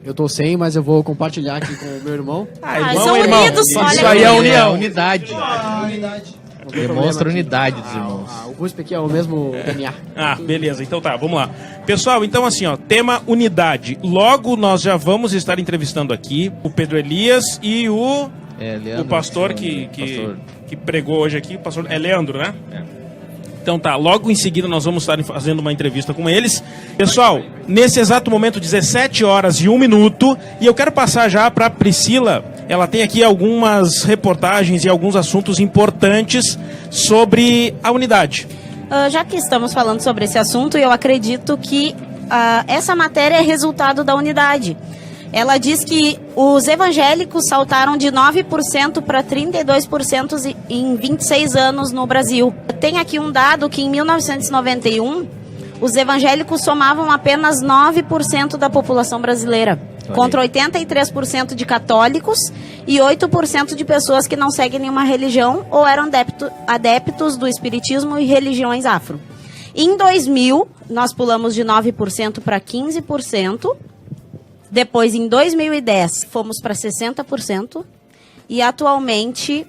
Eu tô sem, mas eu vou compartilhar aqui com o meu irmão. São unidos, olha. Isso aí é união, unidade. Unidade. Demonstra unidade dos irmãos. O CUSP aqui é o mesmo DNA. Beleza. Então tá, vamos lá. Pessoal, então assim, ó, tema unidade. Logo nós já vamos estar entrevistando aqui o Pedro Elias e o pastor que pregou hoje aqui. O pastor é Leandro, né? Então tá, logo em seguida nós vamos estar fazendo uma entrevista com eles. Pessoal, nesse exato momento, 17h01, e eu quero passar já para Priscila. Ela tem aqui algumas reportagens e alguns assuntos importantes sobre a unidade. Já que estamos falando sobre esse assunto, eu acredito que essa matéria é resultado da unidade. Ela diz que os evangélicos saltaram de 9% para 32% em 26 anos no Brasil. Tem aqui um dado que em 1991, os evangélicos somavam apenas 9% da população brasileira, contra 83% de católicos e 8% de pessoas que não seguem nenhuma religião ou eram adeptos do espiritismo e religiões afro. Em 2000, nós pulamos de 9% para 15%. Depois, em 2010, fomos para 60%. E atualmente,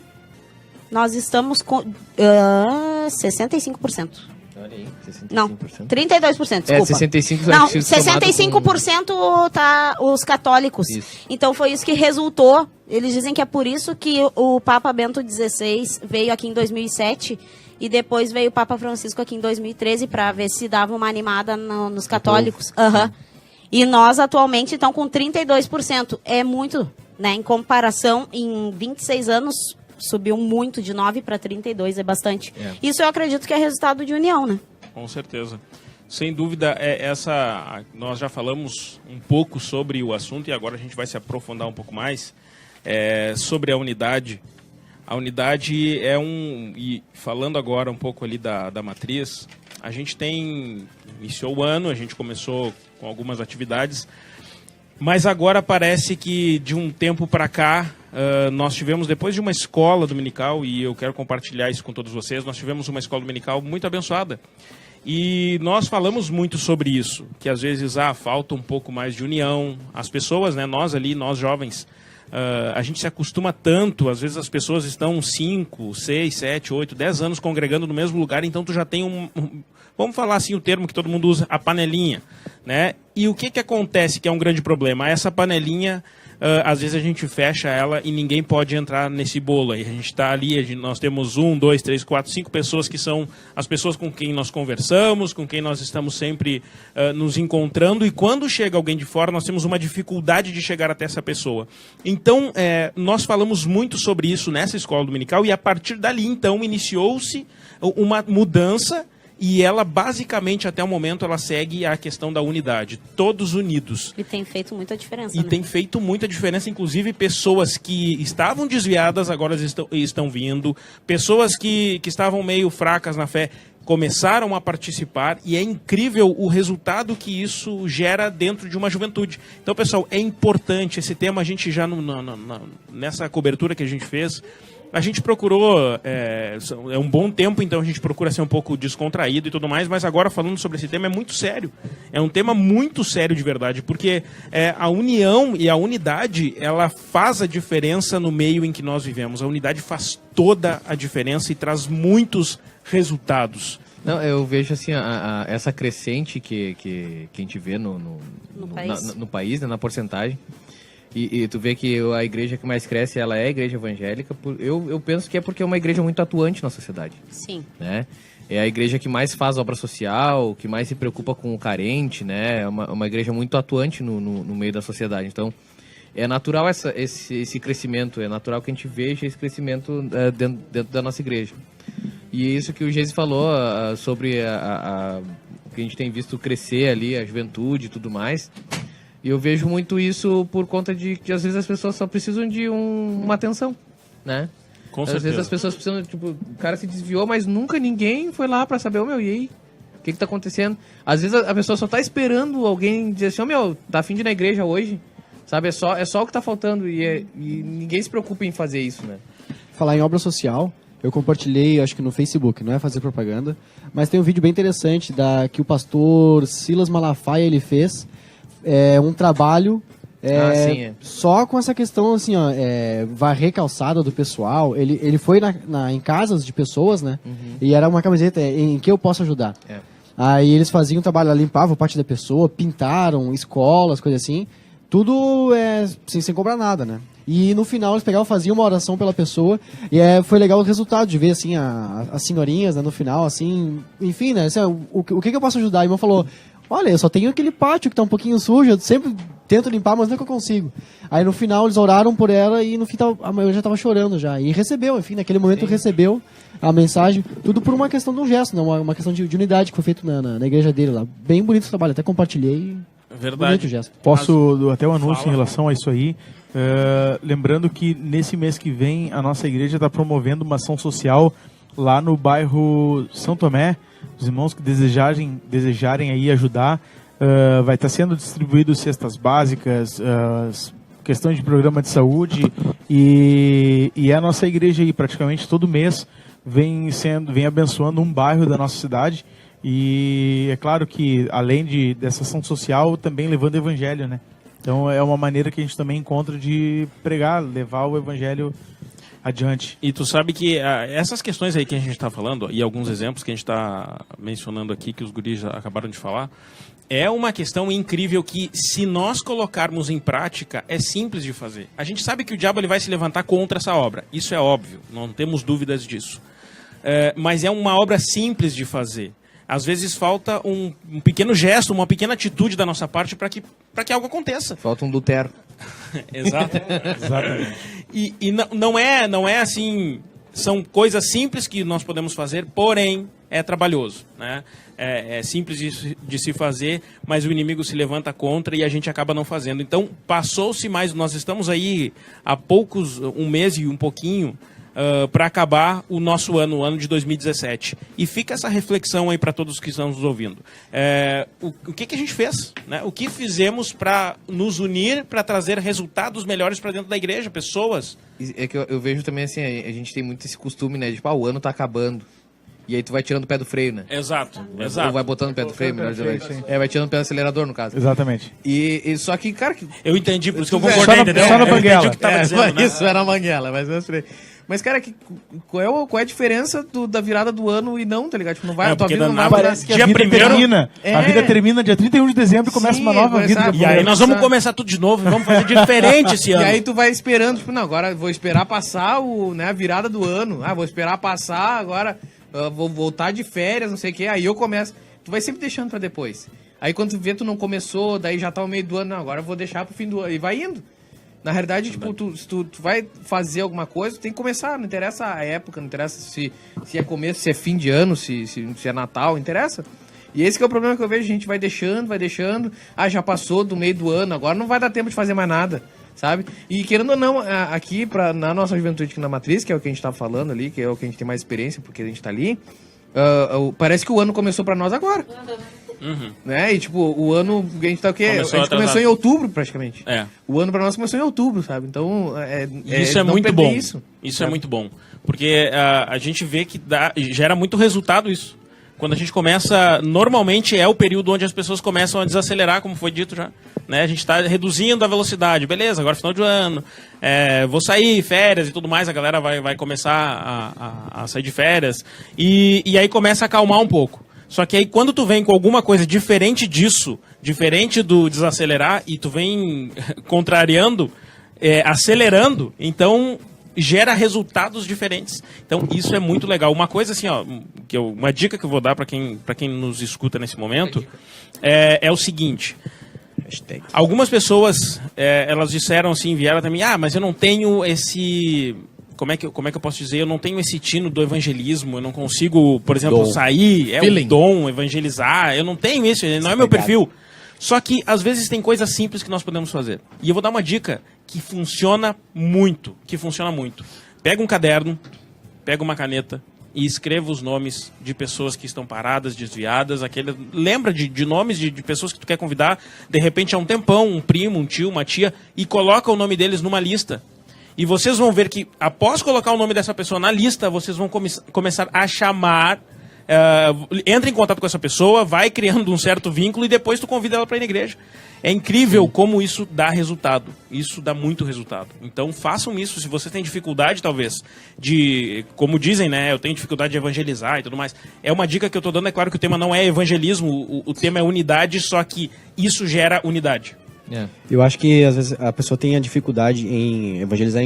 nós estamos com 65%. Olha aí, 65%. Não, 32%, desculpa. 65%. Não, 65% tá os católicos. Isso. Então, foi isso que resultou. Eles dizem que é por isso que o Papa Bento XVI veio aqui em 2007 e depois veio o Papa Francisco aqui em 2013 para ver se dava uma animada nos católicos. E nós, atualmente, estamos com 32%. É muito, né? Em comparação, em 26 anos, subiu muito, de 9 para 32, é bastante. Isso eu acredito que é resultado de união, né? Com certeza. Sem dúvida, nós já falamos um pouco sobre o assunto e agora a gente vai se aprofundar um pouco mais sobre a unidade. A unidade e falando agora um pouco ali da matriz, a gente iniciou o ano, a gente começou com algumas atividades, mas agora parece que de um tempo para cá, nós tivemos, depois de uma escola dominical, e eu quero compartilhar isso com todos vocês, nós tivemos uma escola dominical muito abençoada. E nós falamos muito sobre isso, que às vezes falta um pouco mais de união. As pessoas, né, nós jovens, a gente se acostuma tanto, às vezes as pessoas estão 5, 6, 7, 8, 10 anos congregando no mesmo lugar, então tu já tem vamos falar assim o termo que todo mundo usa, a panelinha, né? E o que acontece que é um grande problema? Essa panelinha, às vezes a gente fecha ela e ninguém pode entrar nesse bolo aí. A gente está ali, nós temos 1, 2, 3, 4, 5 pessoas que são as pessoas com quem nós conversamos, com quem nós estamos sempre nos encontrando, e quando chega alguém de fora, nós temos uma dificuldade de chegar até essa pessoa. Então, nós falamos muito sobre isso nessa escola dominical, e a partir dali, então, iniciou-se uma mudança. E ela, basicamente, até o momento, ela segue a questão da unidade. Todos unidos. E tem feito muita diferença, né? Tem feito muita diferença, inclusive pessoas que estavam desviadas, agora estão vindo. Pessoas que estavam meio fracas na fé começaram a participar, e é incrível o resultado que isso gera dentro de uma juventude. Então, pessoal, é importante esse tema. A gente já, nessa cobertura que a gente fez, a gente procurou, um bom tempo, então a gente procura ser um pouco descontraído e tudo mais, mas agora falando sobre esse tema é muito sério. É um tema muito sério de verdade, porque a união e a unidade, ela faz a diferença no meio em que nós vivemos. A unidade faz toda a diferença e traz muitos resultados. Não, eu vejo assim, essa crescente que a gente vê no país, né, na porcentagem. E tu vê que a igreja que mais cresce, ela é a igreja evangélica. Eu penso que é porque é uma igreja muito atuante na sociedade. Sim. Né? É a igreja que mais faz obra social, que mais se preocupa com o carente, né? É uma igreja muito atuante no meio da sociedade. Então, é natural esse crescimento, é natural que a gente veja esse crescimento dentro da nossa igreja. E isso que o Geise falou sobre que a gente tem visto crescer ali, a juventude e tudo mais. E eu vejo muito isso por conta de que às vezes as pessoas só precisam de uma atenção, né? Com certeza. Às vezes as pessoas precisam, tipo, o cara se desviou, mas nunca ninguém foi lá pra saber, e aí? O que tá acontecendo? Às vezes a pessoa só tá esperando alguém dizer assim, tá afim de ir na igreja hoje, sabe? É só o que tá faltando, e ninguém se preocupa em fazer isso, né? Falar em obra social, eu compartilhei, acho que no Facebook, não é fazer propaganda, mas tem um vídeo bem interessante que o pastor Silas Malafaia ele fez, um trabalho Só com essa questão, assim, ó, varrer calçada do pessoal, ele foi em casas de pessoas, né? E era uma camiseta em que eu posso ajudar. Aí eles faziam trabalho, limpavam parte da pessoa, pintaram escolas, coisas assim. Tudo sem cobrar nada, né? E no final eles pegavam, faziam uma oração pela pessoa. E foi legal o resultado de ver, assim, as senhorinhas, né, no final, assim. Enfim, né? Assim, o que eu posso ajudar? E o irmão falou, olha, eu só tenho aquele pátio que tá um pouquinho sujo, eu sempre tento limpar, mas nunca consigo. Aí no final eles oraram por ela e no fim a maioria já tava chorando já. E recebeu, enfim, naquele momento recebeu a mensagem, tudo por uma questão de um gesto, né? Uma questão de unidade que foi feito na igreja dele lá. Bem bonito o trabalho, até compartilhei. Verdade. Bonito o gesto. Posso até um anúncio em relação a isso aí. Lembrando que nesse mês que vem a nossa igreja está promovendo uma ação social lá no bairro São Tomé. Os irmãos que desejarem aí ajudar, vai estar sendo distribuído cestas básicas, questões de programa de saúde e a nossa igreja aí praticamente todo mês vem abençoando um bairro da nossa cidade. E é claro que, além dessa ação social, também levando o evangelho, né? Então é uma maneira que a gente também encontra de pregar, levar o evangelho adiante. E tu sabe que essas questões aí que a gente está falando, e alguns exemplos que a gente está mencionando aqui, que os guris já acabaram de falar, é uma questão incrível que, se nós colocarmos em prática, é simples de fazer. A gente sabe que o diabo ele vai se levantar contra essa obra. Isso é óbvio, não temos dúvidas disso. Mas é uma obra simples de fazer. Às vezes falta um pequeno gesto, uma pequena atitude da nossa parte para que algo aconteça. Falta um Lutero. Exato. Exatamente. E não é assim, são coisas simples que nós podemos fazer, porém é trabalhoso, né? É simples de se fazer, mas o inimigo se levanta contra e a gente acaba não fazendo. Então passou-se mais, nós estamos aí há um mês e um pouquinho, para acabar o nosso ano, o ano de 2017. E fica essa reflexão aí para todos que estão nos ouvindo. O que a gente fez? Né? O que fizemos para nos unir, para trazer resultados melhores para dentro da igreja, pessoas? É que eu vejo também assim, a gente tem muito esse costume, né? De, o ano tá acabando. E aí tu vai tirando o pé do freio, né? Exato. Ou vai botando o pé do freio, melhor dizendo. Vai tirando o pé do acelerador, no caso. Exatamente. E só que, cara... Eu entendi, por isso que eu concordei, entendeu? Só na banguela. Eu entendi o que tava dizendo, né? Isso, era a banguela, mas, cara, qual é a diferença da virada do ano e não, tá ligado? Tipo, não vai, a tua vida não vai... Parece que a vida termina. A vida termina dia 31 de dezembro e começa uma nova vida. E aí nós vamos começar tudo de novo e vamos fazer diferente esse ano. E aí tu vai esperando, tipo, não, agora vou esperar passar a virada do ano. Vou esperar passar, agora vou voltar de férias, não sei o quê. Aí eu começo. Tu vai sempre deixando pra depois. Aí quando tu vê, tu não começou, daí já tá o meio do ano, não, agora eu vou deixar pro fim do ano. E vai indo. Na realidade, tipo, se tu vai fazer alguma coisa, tu tem que começar. Não interessa a época, não interessa se é começo, se é fim de ano, se é Natal, não interessa. E esse que é o problema que eu vejo, a gente vai deixando. Já passou do meio do ano, agora não vai dar tempo de fazer mais nada, sabe? E querendo ou não, aqui, na nossa juventude aqui na Matriz, que é o que a gente tá falando ali, que é o que a gente tem mais experiência, porque a gente tá ali, parece que o ano começou pra nós agora. Né? E tipo, o ano a gente tá o quê? A gente começou em outubro praticamente. O ano pra nós começou em outubro, sabe? Então isso é muito bom. Isso é muito bom. Porque a gente vê que gera muito resultado isso. Quando a gente começa, normalmente é o período onde as pessoas começam a desacelerar, como foi dito já. Né? A gente está reduzindo a velocidade. Beleza, agora é final de ano, vou sair, férias e tudo mais, a galera vai começar a sair de férias. E aí começa a acalmar um pouco. Só que aí quando tu vem com alguma coisa diferente disso, diferente do desacelerar, e tu vem contrariando, acelerando, então gera resultados diferentes. Então isso é muito legal. Uma coisa assim, uma dica que eu vou dar para quem nos escuta nesse momento é o seguinte. Algumas pessoas, elas disseram assim, vieram também, mas eu não tenho esse... Como é que eu posso dizer? Eu não tenho esse tino do evangelismo, eu não consigo, por exemplo, sair, um dom, evangelizar, eu não tenho isso, não é meu perfil. Só que, às vezes, tem coisas simples que nós podemos fazer. E eu vou dar uma dica que funciona muito, Pega um caderno, pega uma caneta e escreva os nomes de pessoas que estão paradas, desviadas, lembra de nomes de pessoas que tu quer convidar, de repente há um tempão, um primo, um tio, uma tia, e coloca o nome deles numa lista. E vocês vão ver que, após colocar o nome dessa pessoa na lista, vocês vão começar a chamar entra em contato com essa pessoa, vai criando um certo vínculo e depois tu convida ela para ir na igreja. É incrível como isso dá resultado. Isso dá muito resultado. Então façam isso. Se você tem dificuldade, talvez, como dizem, né? Eu tenho dificuldade de evangelizar e tudo mais. É uma dica que eu tô dando. É claro que o tema não é evangelismo, o tema é unidade, só que isso gera unidade. Eu acho que às vezes a pessoa tem a dificuldade em evangelizar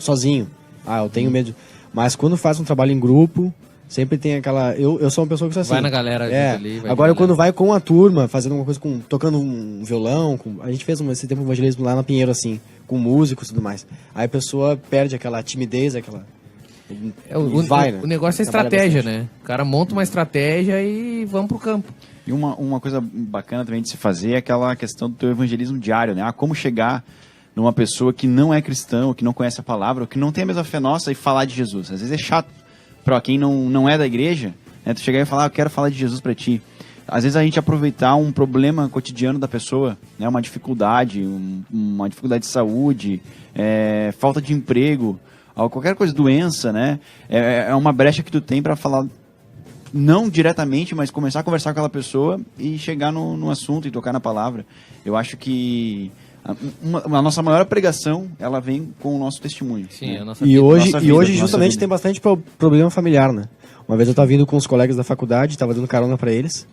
sozinho. Eu tenho medo. Mas quando faz um trabalho em grupo, sempre tem aquela... Eu sou uma pessoa que sou assim. Vai na galera ali. Agora, quando vai com a turma, fazendo alguma coisa, tocando um violão... A gente fez esse tempo de evangelismo lá na Pinheiro, assim, com músicos e tudo mais. Aí a pessoa perde aquela timidez, aquela... O negócio é estratégia, né? O cara monta uma estratégia e vamos pro campo. E uma coisa bacana também de se fazer é aquela questão do teu evangelismo diário, né? Como chegar numa pessoa que não é cristã, ou que não conhece a palavra, ou que não tem a mesma fé nossa e falar de Jesus. Às vezes é chato para quem não é da igreja, né? Tu chegar e falar, eu quero falar de Jesus para ti. Às vezes a gente aproveitar um problema cotidiano da pessoa, né? Uma dificuldade, uma dificuldade de saúde, falta de emprego, qualquer coisa, doença, né? É uma brecha que tu tem para falar, não diretamente, mas começar a conversar com aquela pessoa e chegar no assunto e tocar na palavra. Eu acho que a nossa maior pregação, ela vem com o nosso testemunho. Sim, né? a nossa E hoje, nossa vida, justamente tem bastante problema familiar, né? Uma vez eu estava vindo com os colegas da faculdade, estava dando carona para eles,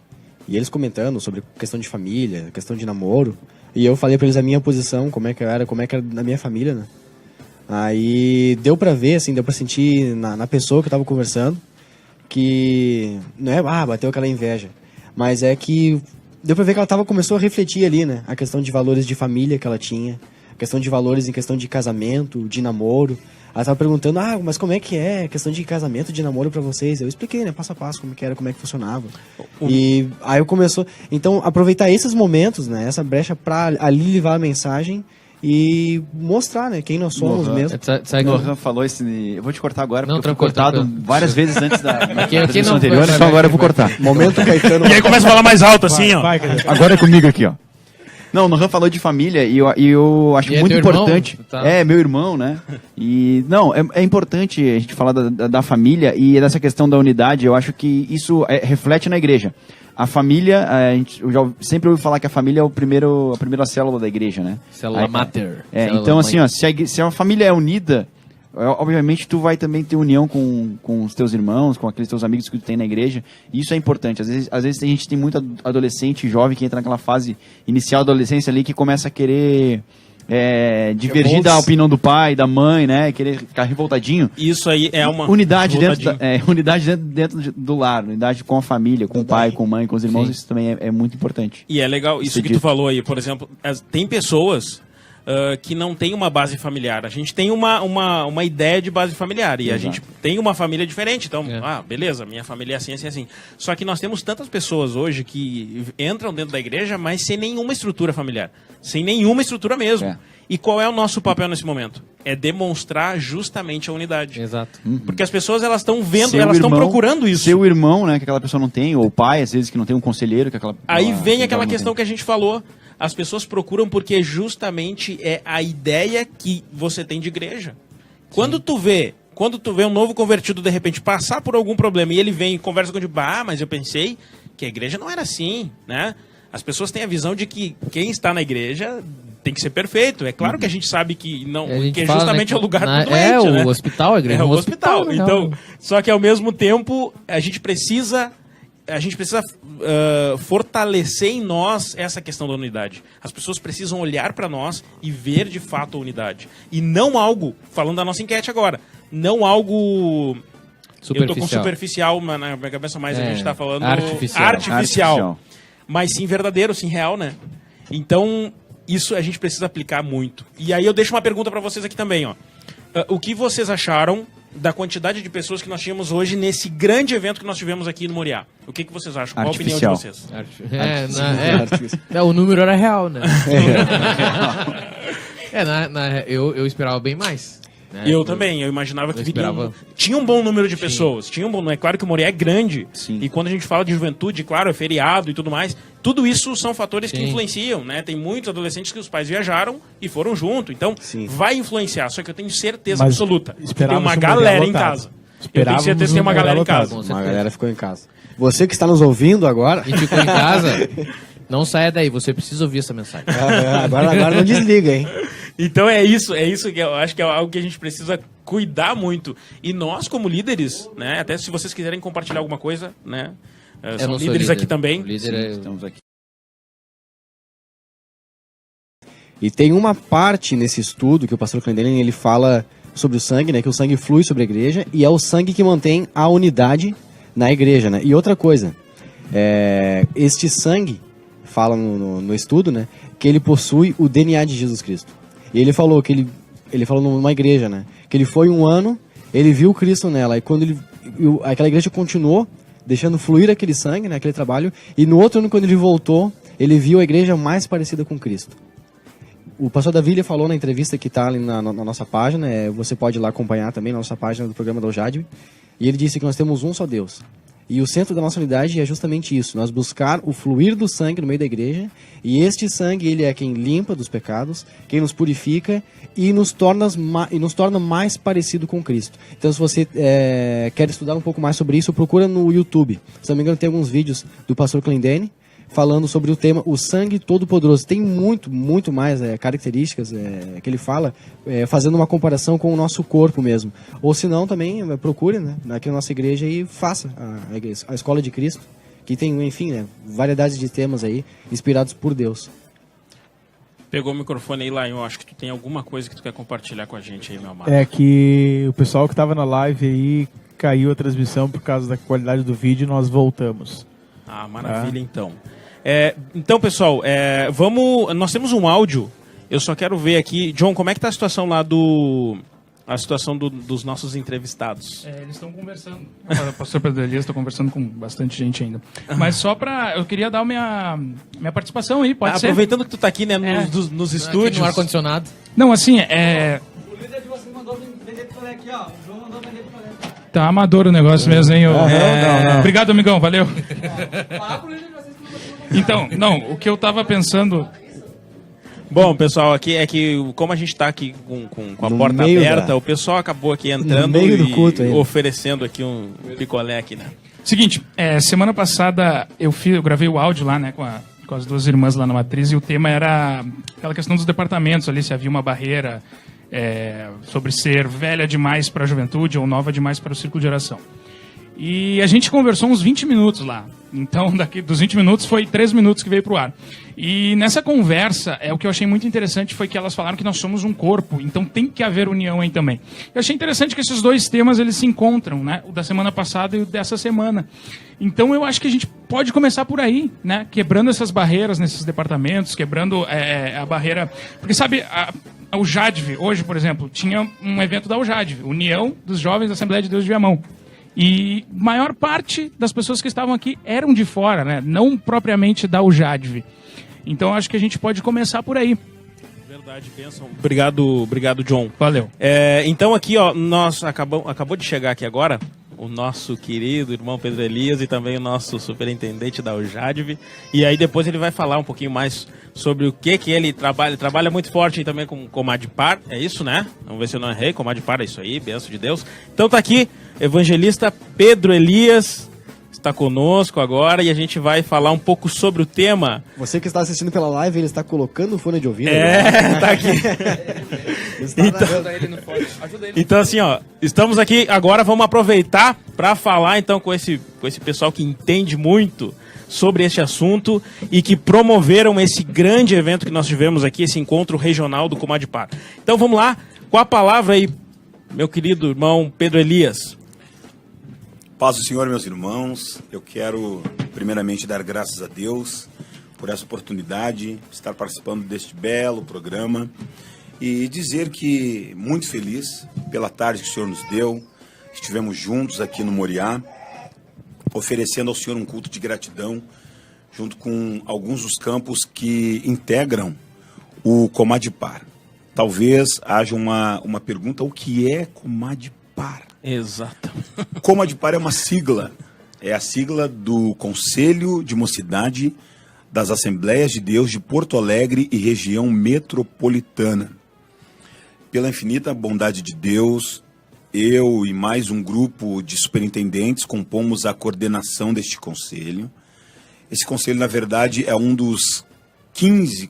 e eles comentando sobre questão de família, questão de namoro, e eu falei para eles a minha posição, como é que era na minha família, né? Aí deu para ver, assim, deu para sentir na pessoa que eu estava conversando, que não é, bateu aquela inveja, mas é que deu pra ver que ela começou a refletir ali, né? A questão de valores de família que ela tinha, a questão de valores em questão de casamento, de namoro. Ela tava perguntando, mas como é que é a questão de casamento, de namoro pra vocês? Eu expliquei, né? Passo a passo, como que era, como é que funcionava. E aí começou... Então, aproveitar esses momentos, né? Essa brecha pra ali levar a mensagem e mostrar, né? Quem nós somos mesmo. O Nohan falou eu vou te cortar agora, porque eu fui tranquilo. cortado várias vezes antes da aqui não anterior, foi, então agora eu vou cortar. Momento Caetano. E aí começa a falar mais alto, assim, ó. Agora é comigo aqui, ó. Não, o Nohan falou de família e eu acho muito importante. Tá. É, meu irmão, né? E, não, é importante a gente falar da família e dessa questão da unidade. Eu acho que isso reflete na igreja. A família, eu já sempre ouvi falar que a família é a primeira célula da igreja, né? Célula mater. Então, assim, ó, se a família é unida, obviamente tu vai também ter união com os teus irmãos, com aqueles teus amigos que tu tem na igreja. E isso é importante. Às vezes a gente tem muito adolescente jovem que entra naquela fase inicial da adolescência ali, que começa a querer divergir da opinião do pai, da mãe, né? Querer ficar revoltadinho. Isso aí é uma... Unidade dentro do lar, unidade com a família, com o pai, com a mãe, com os irmãos. Sim. Isso também é muito importante. E é legal, isso que tu falou aí, por exemplo, tem pessoas que não têm uma base familiar. A gente tem uma ideia de base familiar e a gente tem uma família diferente. Então, beleza, minha família é assim, assim, assim. Só que nós temos tantas pessoas hoje que entram dentro da igreja, mas sem nenhuma estrutura familiar. Sem nenhuma estrutura mesmo. E qual é o nosso papel nesse momento? É demonstrar justamente a unidade. Exato. Porque as pessoas, elas estão vendo, elas estão procurando isso. Seu irmão, né, que aquela pessoa não tem, ou o pai, às vezes, que não tem um conselheiro. Aí vem aquela questão que a gente falou. As pessoas procuram porque justamente é a ideia que você tem de igreja. Quando tu vê um novo convertido, de repente, passar por algum problema e ele vem e conversa contigo, mas eu pensei que a igreja não era assim, né? As pessoas têm a visão de que quem está na igreja tem que ser perfeito. É claro que a gente sabe que não, que é justamente o lugar do doente, né? O hospital, a igreja. É o hospital. Então, só que ao mesmo tempo a gente precisa fortalecer em nós essa questão da unidade. As pessoas precisam olhar para nós e ver de fato a unidade. E não algo, falando da nossa enquete agora, não algo... Eu tô com superficial na minha cabeça, mas a gente tá falando artificial. Mas sim verdadeiro, sim real, né? Então, isso a gente precisa aplicar muito. E aí eu deixo uma pergunta para vocês aqui também, ó. O que vocês acharam da quantidade de pessoas que nós tínhamos hoje nesse grande evento que nós tivemos aqui no Moriá? O que vocês acham? Qual a opinião de vocês? O número era real, né? Eu esperava bem mais. Eu também, eu imaginava que tinha um bom número de pessoas. É claro que o Moriá é grande. Sim. E quando a gente fala de juventude, claro, é feriado e tudo mais. Tudo isso são fatores que influenciam, né? Tem muitos adolescentes que os pais viajaram e foram junto. Então, vai influenciar. Só que eu tenho certeza absoluta que tem uma galera em casa. Eu tenho certeza que tem uma galera em casa. Uma galera ficou em casa. Você que está nos ouvindo agora... E ficou em casa, não saia daí, você precisa ouvir essa mensagem. Agora não desliga, hein? Então é isso que eu acho que é algo que a gente precisa cuidar muito. E nós, como líderes, né? Até se vocês quiserem compartilhar alguma coisa, né? São líderes aqui também. Estamos aqui. E tem uma parte nesse estudo que o pastor Clendenin, ele fala sobre o sangue, né? Que o sangue flui sobre a igreja e é o sangue que mantém a unidade na igreja, né? E outra coisa, este sangue, fala no estudo, né? Que ele possui o DNA de Jesus Cristo. E ele falou que ele falou numa igreja, né? Que ele foi um ano, ele viu Cristo nela. E quando aquela igreja continuou deixando fluir aquele sangue, né? Aquele trabalho. E no outro ano, quando ele voltou, ele viu a igreja mais parecida com Cristo. O pastor Davi falou na entrevista que está ali na nossa página, você pode ir lá acompanhar também na nossa página do programa da UJADB, e ele disse que nós temos um só Deus. E o centro da nossa unidade é justamente isso, nós buscar o fluir do sangue no meio da igreja, e este sangue ele é quem limpa dos pecados, quem nos purifica e nos torna mais parecido com Cristo. Então se você quer estudar um pouco mais sobre isso, procura no YouTube. Se não me engano tem alguns vídeos do pastor Clendenin, falando sobre o tema o sangue todo-poderoso. Tem muito mais características que ele fala, fazendo uma comparação com o nosso corpo mesmo. Ou se não, também procure, né, aqui na nossa igreja e faça a Escola de Cristo, que tem, enfim, né, variedade de temas aí, inspirados por Deus. Pegou o microfone aí, Lion. Acho que tu tem alguma coisa que tu quer compartilhar com a gente aí, meu amado. É que o pessoal que estava na live aí caiu a transmissão por causa da qualidade do vídeo e nós voltamos. Ah, maravilha, então. Então, pessoal, nós temos um áudio. Eu só quero ver aqui. John, como é que tá a situação lá dos nossos entrevistados? Eles estão conversando. O pastor Pedro Elias está conversando com bastante gente ainda. Mas só eu queria dar minha participação aí, pode ser? Aproveitando que tu tá aqui, né, nos estúdios. Aqui no ar-condicionado. Não, assim, O líder de vocês mandou vender picolé aqui, ó. O João mandou vender picolé. Tá amador o negócio mesmo, hein? Não. Obrigado, amigão, valeu. Fala pro líder de vocês que mandou picolé. Então, não, o que eu tava pensando... Bom, pessoal, aqui é que como a gente está aqui com a No porta meio aberta, o pessoal acabou aqui entrando meio do culto e ainda. oferecendo aqui um picolé aqui, né? Seguinte, semana passada eu gravei o áudio lá, né, com as duas irmãs lá na Matriz, e o tema era aquela questão dos departamentos ali, se havia uma barreira sobre ser velha demais para a juventude ou nova demais para o círculo de oração. E a gente conversou uns 20 minutos lá. Então, dos 20 minutos, foi 3 minutos que veio pro ar. E nessa conversa, o que eu achei muito interessante foi que elas falaram que nós somos um corpo, então tem que haver união aí também. Eu achei interessante que esses dois temas, eles se encontram, né? O da semana passada e o dessa semana. Então, eu acho que a gente pode começar por aí, né? Quebrando essas barreiras nesses departamentos, quebrando a barreira... Porque, sabe, a UJADV, hoje, por exemplo, tinha um evento da UJADV, União dos Jovens da Assembleia de Deus de Viamão. E maior parte das pessoas que estavam aqui eram de fora, né? Não propriamente da UJADV. Então acho que a gente pode começar por aí. Verdade, bênção. Obrigado, John. Valeu. Então aqui, ó, acabou de chegar aqui agora o nosso querido irmão Pedro Elias e também o nosso superintendente da UJADV. E aí depois ele vai falar um pouquinho mais sobre o que ele trabalha. Ele trabalha muito forte também com Comadipar, é isso, né? Vamos ver se eu não errei. Comadipar, é isso aí, bênção de Deus. Então tá aqui, evangelista Pedro Elias está conosco agora e a gente vai falar um pouco sobre o tema. Você que está assistindo pela live, ele está colocando o fone de ouvido. Tá aqui. Então assim, ó, estamos aqui agora, vamos aproveitar para falar então com esse pessoal que entende muito sobre esse assunto e que promoveram esse grande evento que nós tivemos aqui, esse encontro regional do Comadipar. Então vamos lá, com a palavra aí, meu querido irmão Pedro Elias. Paz do Senhor, meus irmãos. Eu quero primeiramente dar graças a Deus por essa oportunidade de estar participando deste belo programa e dizer que muito feliz pela tarde que o Senhor nos deu. Estivemos juntos aqui no Moriá, oferecendo ao Senhor um culto de gratidão, junto com alguns dos campos que integram o Comadipar. Talvez haja uma pergunta, o que é Comadipar? Exato. Comadipar é uma sigla, é a sigla do Conselho de Mocidade das Assembleias de Deus de Porto Alegre e região metropolitana. Pela infinita bondade de Deus, eu e mais um grupo de superintendentes compomos a coordenação deste conselho. Esse conselho, na verdade, é um dos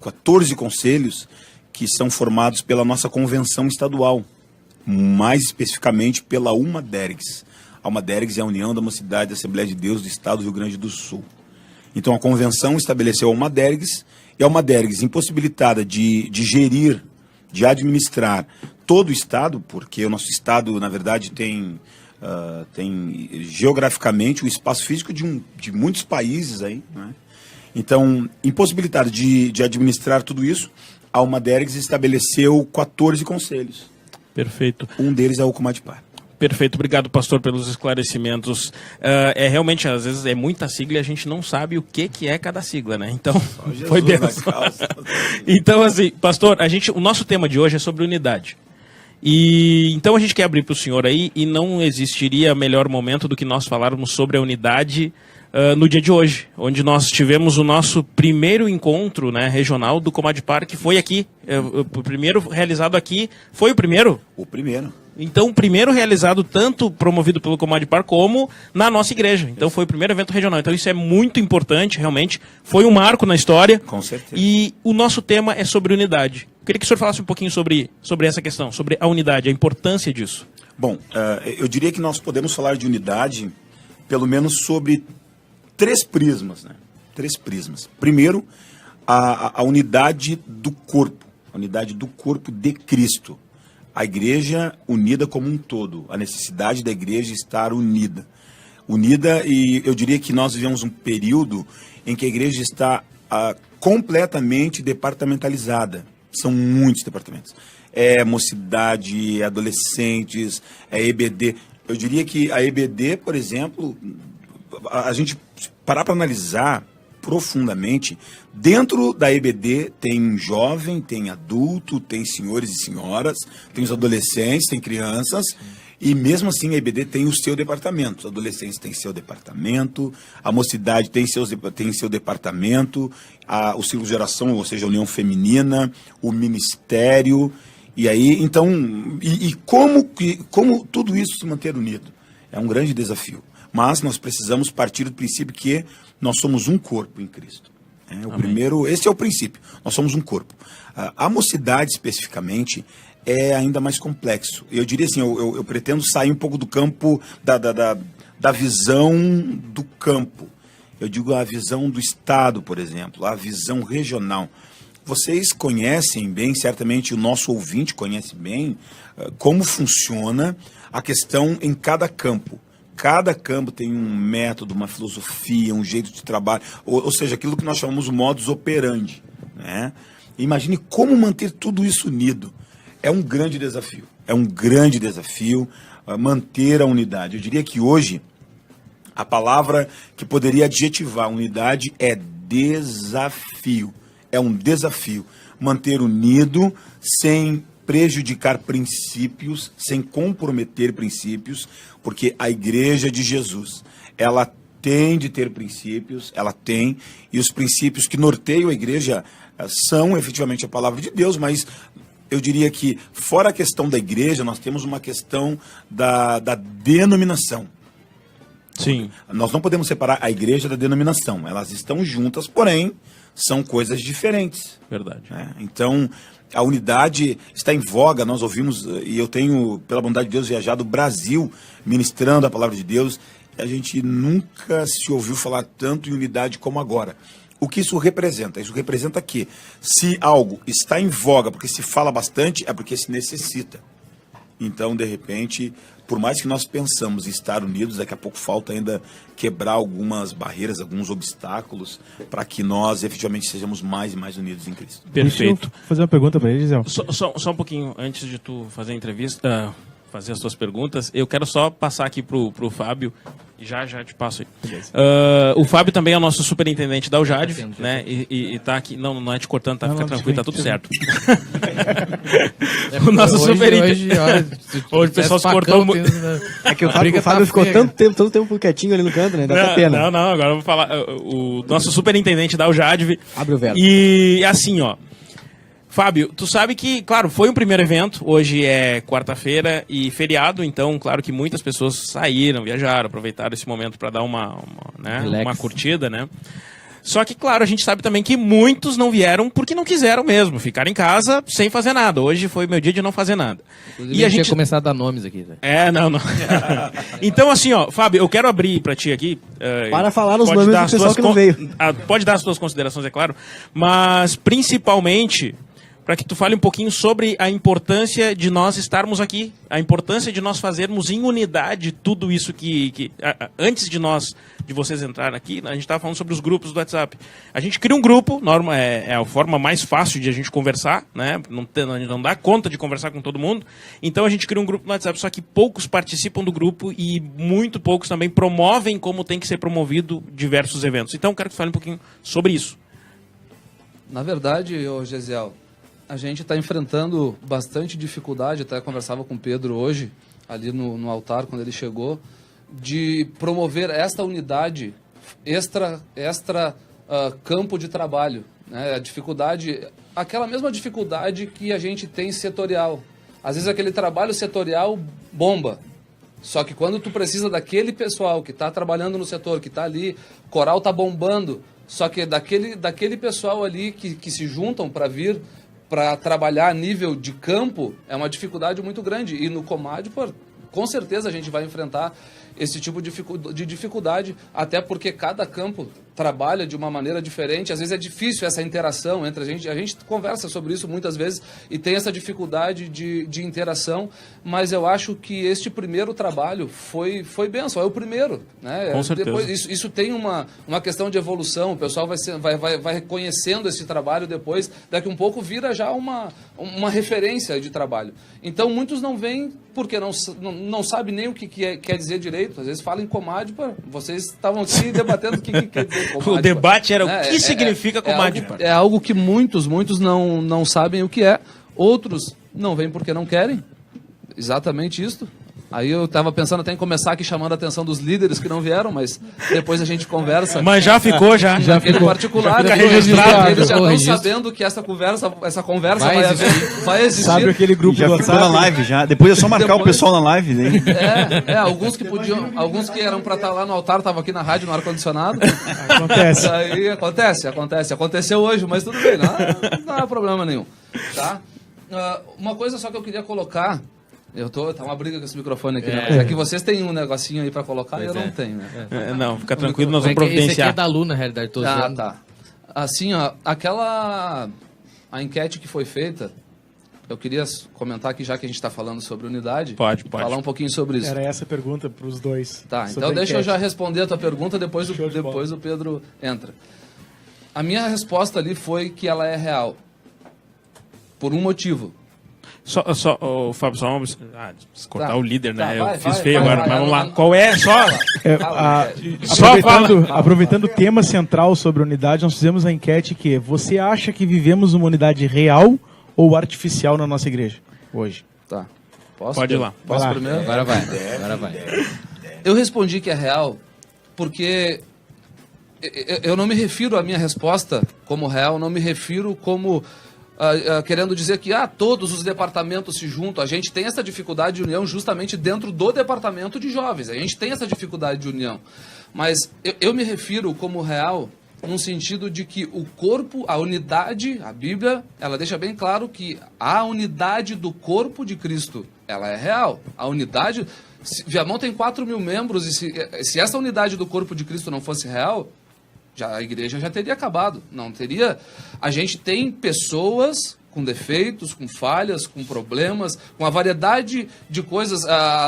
14 conselhos que são formados pela nossa convenção estadual, mais especificamente pela UMADERGS. A UMADERGS é a União da Mocidade da Assembleia de Deus do Estado do Rio Grande do Sul. Então a convenção estabeleceu a UMADERGS, e a UMADERGS, impossibilitada de gerir, de administrar todo o Estado, porque o nosso Estado, na verdade, tem geograficamente o espaço físico de muitos países aí, né? Então, impossibilitado de administrar tudo isso, a UMADERGS estabeleceu 14 conselhos. Perfeito. Um deles é o Comadipar. Perfeito, obrigado, pastor, pelos esclarecimentos. Realmente, às vezes, é muita sigla e a gente não sabe o que é cada sigla, né? Então, foi bem. Então, assim, pastor, o nosso tema de hoje é sobre unidade. E então a gente quer abrir para o senhor aí, e não existiria melhor momento do que nós falarmos sobre a unidade no dia de hoje, onde nós tivemos o nosso primeiro encontro, né, regional do Comadipar, que foi aqui. O primeiro realizado aqui. Foi o primeiro? O primeiro. Então, o primeiro realizado tanto promovido pelo Comadipar como na nossa igreja. Então, foi o primeiro evento regional. Então, isso é muito importante, realmente. Foi um marco na história. Com certeza. E o nosso tema é sobre unidade. Eu queria que o senhor falasse um pouquinho sobre essa questão, sobre a unidade, a importância disso. Bom, eu diria que nós podemos falar de unidade pelo menos sobre 3 prismas, né? 3 prismas. Primeiro, a unidade do corpo. A unidade do corpo de Cristo. A igreja unida como um todo, a necessidade da igreja estar unida. E eu diria que nós vivemos um período em que a igreja está completamente departamentalizada. São muitos departamentos. É mocidade, é adolescentes, é EBD. Eu diria que a EBD, por exemplo, a gente parar para analisar profundamente, dentro da EBD tem jovem, tem adulto, tem senhores e senhoras, tem os adolescentes, tem crianças, e mesmo assim a EBD tem o seu departamento. Os adolescentes têm seu departamento, a mocidade tem seu departamento, o ciclo de geração, ou seja, a união feminina, o ministério, e aí, então, como tudo isso se manter unido? É um grande desafio. Mas nós precisamos partir do princípio que nós somos um corpo em Cristo. Esse é o princípio. Nós somos um corpo. A mocidade, especificamente, é ainda mais complexo. Eu diria assim, eu pretendo sair um pouco do campo da visão do campo. Eu digo a visão do Estado, por exemplo, a visão regional. Vocês conhecem bem, certamente o nosso ouvinte conhece bem, como funciona a questão em cada campo. Cada campo tem um método, uma filosofia, um jeito de trabalho, ou seja, aquilo que nós chamamos de modus operandi, né? Imagine como manter tudo isso unido. É um grande desafio. Manter a unidade. Eu diria que hoje, a palavra que poderia adjetivar a unidade é desafio. É um desafio. Manter unido sem prejudicar princípios, sem comprometer princípios, porque a igreja de Jesus, ela tem de ter princípios, e os princípios que norteiam a igreja são efetivamente a palavra de Deus, mas eu diria que, fora a questão da igreja, nós temos uma questão da denominação. Sim. Nós não podemos separar a igreja da denominação, elas estão juntas, porém, são coisas diferentes. Verdade. Então, a unidade está em voga, nós ouvimos, e eu tenho, pela bondade de Deus, viajado o Brasil ministrando a palavra de Deus, e a gente nunca se ouviu falar tanto em unidade como agora. O que isso representa? Isso representa que, se algo está em voga porque se fala bastante, é porque se necessita. Então, de repente, por mais que nós pensamos em estar unidos, daqui a pouco falta ainda quebrar algumas barreiras, alguns obstáculos, para que nós efetivamente sejamos mais e mais unidos em Cristo. Perfeito. Deixa eu fazer uma pergunta para ele, Gisele. Só um pouquinho, antes de tu fazer a entrevista, fazer as tuas perguntas, eu quero só passar aqui pro Fábio, e já te passo aí. O Fábio também é o nosso superintendente da UJADV, né? E tá aqui, não é te cortando, fica tranquilo, tá tudo certo. O nosso superintendente. Hoje o pessoal se cortou muito. É que o Fábio ficou tanto tempo quietinho ali no canto, né? Dá pena. Não, agora eu vou falar. O nosso superintendente da UJADV. Abre o verbo. E assim, ó. Fábio, tu sabe que, claro, foi um primeiro evento, hoje é quarta-feira e feriado, então, claro que muitas pessoas saíram, viajaram, aproveitaram esse momento para dar uma curtida, né? Só que, claro, a gente sabe também que muitos não vieram porque não quiseram mesmo, ficaram em casa sem fazer nada. Hoje foi meu dia de não fazer nada. Inclusive, e a gente tinha começado a dar nomes aqui. Né? Não. Então, assim, ó, Fábio, eu quero abrir para ti aqui. Para falar os nomes do pessoal que não veio. Pode dar as suas considerações, é claro, mas principalmente para que tu fale um pouquinho sobre a importância de nós estarmos aqui, a importância de nós fazermos em unidade tudo isso que antes de vocês entrarem aqui, a gente estava falando sobre os grupos do WhatsApp. A gente cria um grupo, é a forma mais fácil de a gente conversar, né? Não dá conta de conversar com todo mundo, então a gente cria um grupo no WhatsApp, só que poucos participam do grupo e muito poucos também promovem como tem que ser promovido diversos eventos. Então eu quero que tu fale um pouquinho sobre isso. Na verdade, Gesiel, a gente está enfrentando bastante dificuldade, até conversava com o Pedro hoje, ali no altar, quando ele chegou, de promover esta unidade extra campo de trabalho. Né? A dificuldade, aquela mesma dificuldade que a gente tem setorial. Às vezes aquele trabalho setorial bomba, só que quando tu precisa daquele pessoal que está trabalhando no setor, que está ali, coral está bombando, só que daquele pessoal ali que se juntam para vir para trabalhar a nível de campo, é uma dificuldade muito grande. E no Comad, com certeza a gente vai enfrentar esse tipo de dificuldade, até porque cada campo trabalha de uma maneira diferente. Às vezes é difícil essa interação entre a gente conversa sobre isso muitas vezes e tem essa dificuldade de interação, mas eu acho que este primeiro trabalho foi bênção, é o primeiro, né? Com certeza. Depois, isso tem uma questão de evolução, o pessoal vai conhecendo esse trabalho depois, daqui um pouco vira já uma referência de trabalho. Então muitos não vêm porque não sabem nem o que quer dizer direito. Às vezes falam em Comad, vocês estavam aqui debatendo o que quer dizer Comad. O debate era o que significa Comad. É algo que muitos não sabem o que é, outros não vêm porque não querem, exatamente isso. Aí eu estava pensando até em começar aqui chamando a atenção dos líderes que não vieram, mas depois a gente conversa. Mas já ficou, já. Naquele particular. Já registrado. Eles já estão sabendo que essa conversa vai existir. Sabe aquele grupo já do ficou WhatsApp? na live já. Depois é só marcar o pessoal na live. Né? Alguns que eram para estar lá no altar, estavam aqui na rádio, no ar-condicionado. Acontece. Aí acontece. Aconteceu hoje, mas tudo bem, não há problema nenhum. Tá? Uma coisa só que eu queria colocar. Tá uma briga com esse microfone aqui, né? Mas é que vocês têm um negocinho aí pra colocar e eu não tenho, né? Não, fica tranquilo, nós vamos providenciar. Esse aqui é da Lu, na realidade. Tá. Assim, ó, a enquete que foi feita, eu queria comentar aqui, já que a gente está falando sobre unidade. Pode. Falar um pouquinho sobre isso. Era essa a pergunta para os dois. Tá, então deixa eu já responder a tua pergunta, depois o Pedro entra. A minha resposta ali foi que ela é real. Por um motivo. Fábio, só vamos cortar o líder, né? Eu fiz feio agora, mas vamos lá. Qual é? Aproveitando o tema central sobre unidade, nós fizemos a enquete que você acha que vivemos uma unidade real ou artificial na nossa igreja hoje? Tá. Pode ir lá. Posso primeiro? Agora vai. Eu respondi que é real porque eu não me refiro à minha resposta como real, não me refiro como... querendo dizer que todos os departamentos se juntam. A gente tem essa dificuldade de união justamente dentro do departamento de jovens. A gente tem essa dificuldade de união. Mas eu me refiro como real no sentido de que o corpo, a unidade, a Bíblia, ela deixa bem claro que a unidade do corpo de Cristo, ela é real. A unidade... Viamão tem 4.000 membros e se essa unidade do corpo de Cristo não fosse real... a igreja já teria acabado, não teria... A gente tem pessoas com defeitos, com falhas, com problemas, com uma variedade de coisas,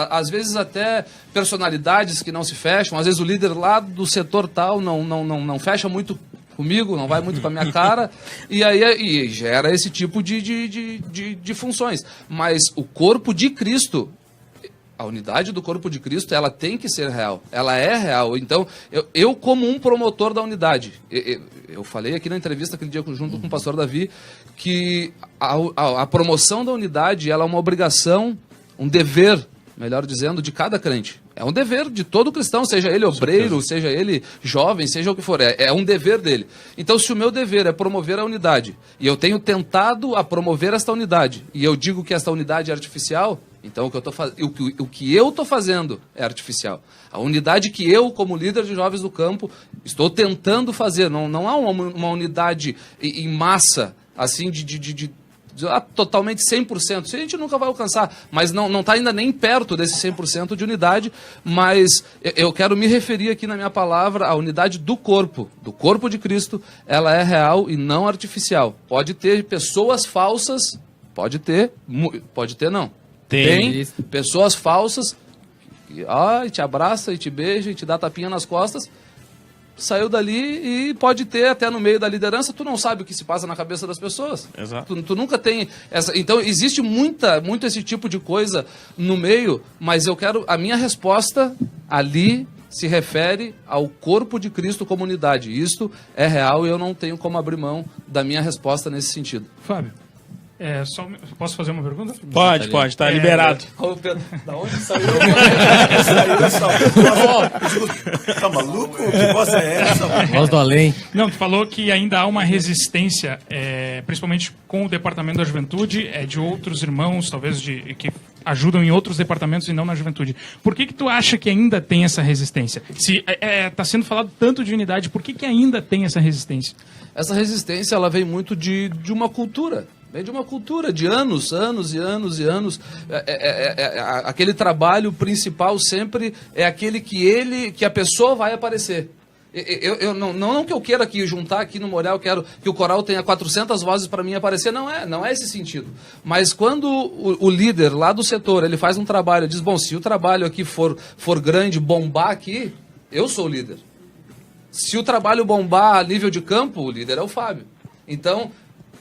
às vezes até personalidades que não se fecham, às vezes o líder lá do setor tal não fecha muito comigo, não vai muito com a minha cara, e gera esse tipo de funções. Mas o corpo de Cristo... A unidade do corpo de Cristo, ela tem que ser real. Ela é real. Então, eu como um promotor da unidade, eu falei aqui na entrevista aquele dia junto com o pastor Davi, que a promoção da unidade, ela é uma obrigação, um dever, melhor dizendo, de cada crente. É um dever de todo cristão, seja ele obreiro, seja ele jovem, seja o que for. É um dever dele. Então, se o meu dever é promover a unidade, e eu tenho tentado a promover esta unidade, e eu digo que esta unidade é artificial, então o que eu estou fazendo é artificial. A unidade que eu, como líder de jovens do campo, estou tentando fazer. Não há uma unidade em massa, assim, totalmente 100%. Isso a gente nunca vai alcançar, mas não está ainda nem perto desse 100% de unidade, mas eu quero me referir aqui na minha palavra à unidade do corpo de Cristo. Ela é real e não artificial. Pode ter pessoas falsas, pode ter não. Tem pessoas falsas que te abraça e te beija e te dá tapinha nas costas, saiu dali e pode ter até no meio da liderança, tu não sabe o que se passa na cabeça das pessoas. Exato. Tu nunca tem essa... Então existe muito esse tipo de coisa no meio, mas a minha resposta ali se refere ao corpo de Cristo como unidade. Isto é real e eu não tenho como abrir mão da minha resposta nesse sentido. Fábio, posso fazer uma pergunta? Pode, tá liberado. Da onde saiu? Tá maluco? Que voz é essa? Voz do além. Não, tu falou que ainda há uma resistência, principalmente com o Departamento da Juventude, de outros irmãos, talvez, que ajudam em outros departamentos e não na juventude. Por que tu acha que ainda tem essa resistência? Se está sendo falado tanto de unidade, por que ainda tem essa resistência? Essa resistência, ela vem muito de uma cultura. Vem de uma cultura de anos e anos. Aquele trabalho principal sempre é aquele que a pessoa vai aparecer. Não que eu queira aqui juntar aqui no Moriá, eu quero que o coral tenha 400 vozes para mim aparecer, não é esse sentido. Mas quando o líder lá do setor, ele faz um trabalho, diz, bom, se o trabalho aqui for grande, bombar aqui, eu sou o líder. Se o trabalho bombar a nível de campo, o líder é o Fábio. Então,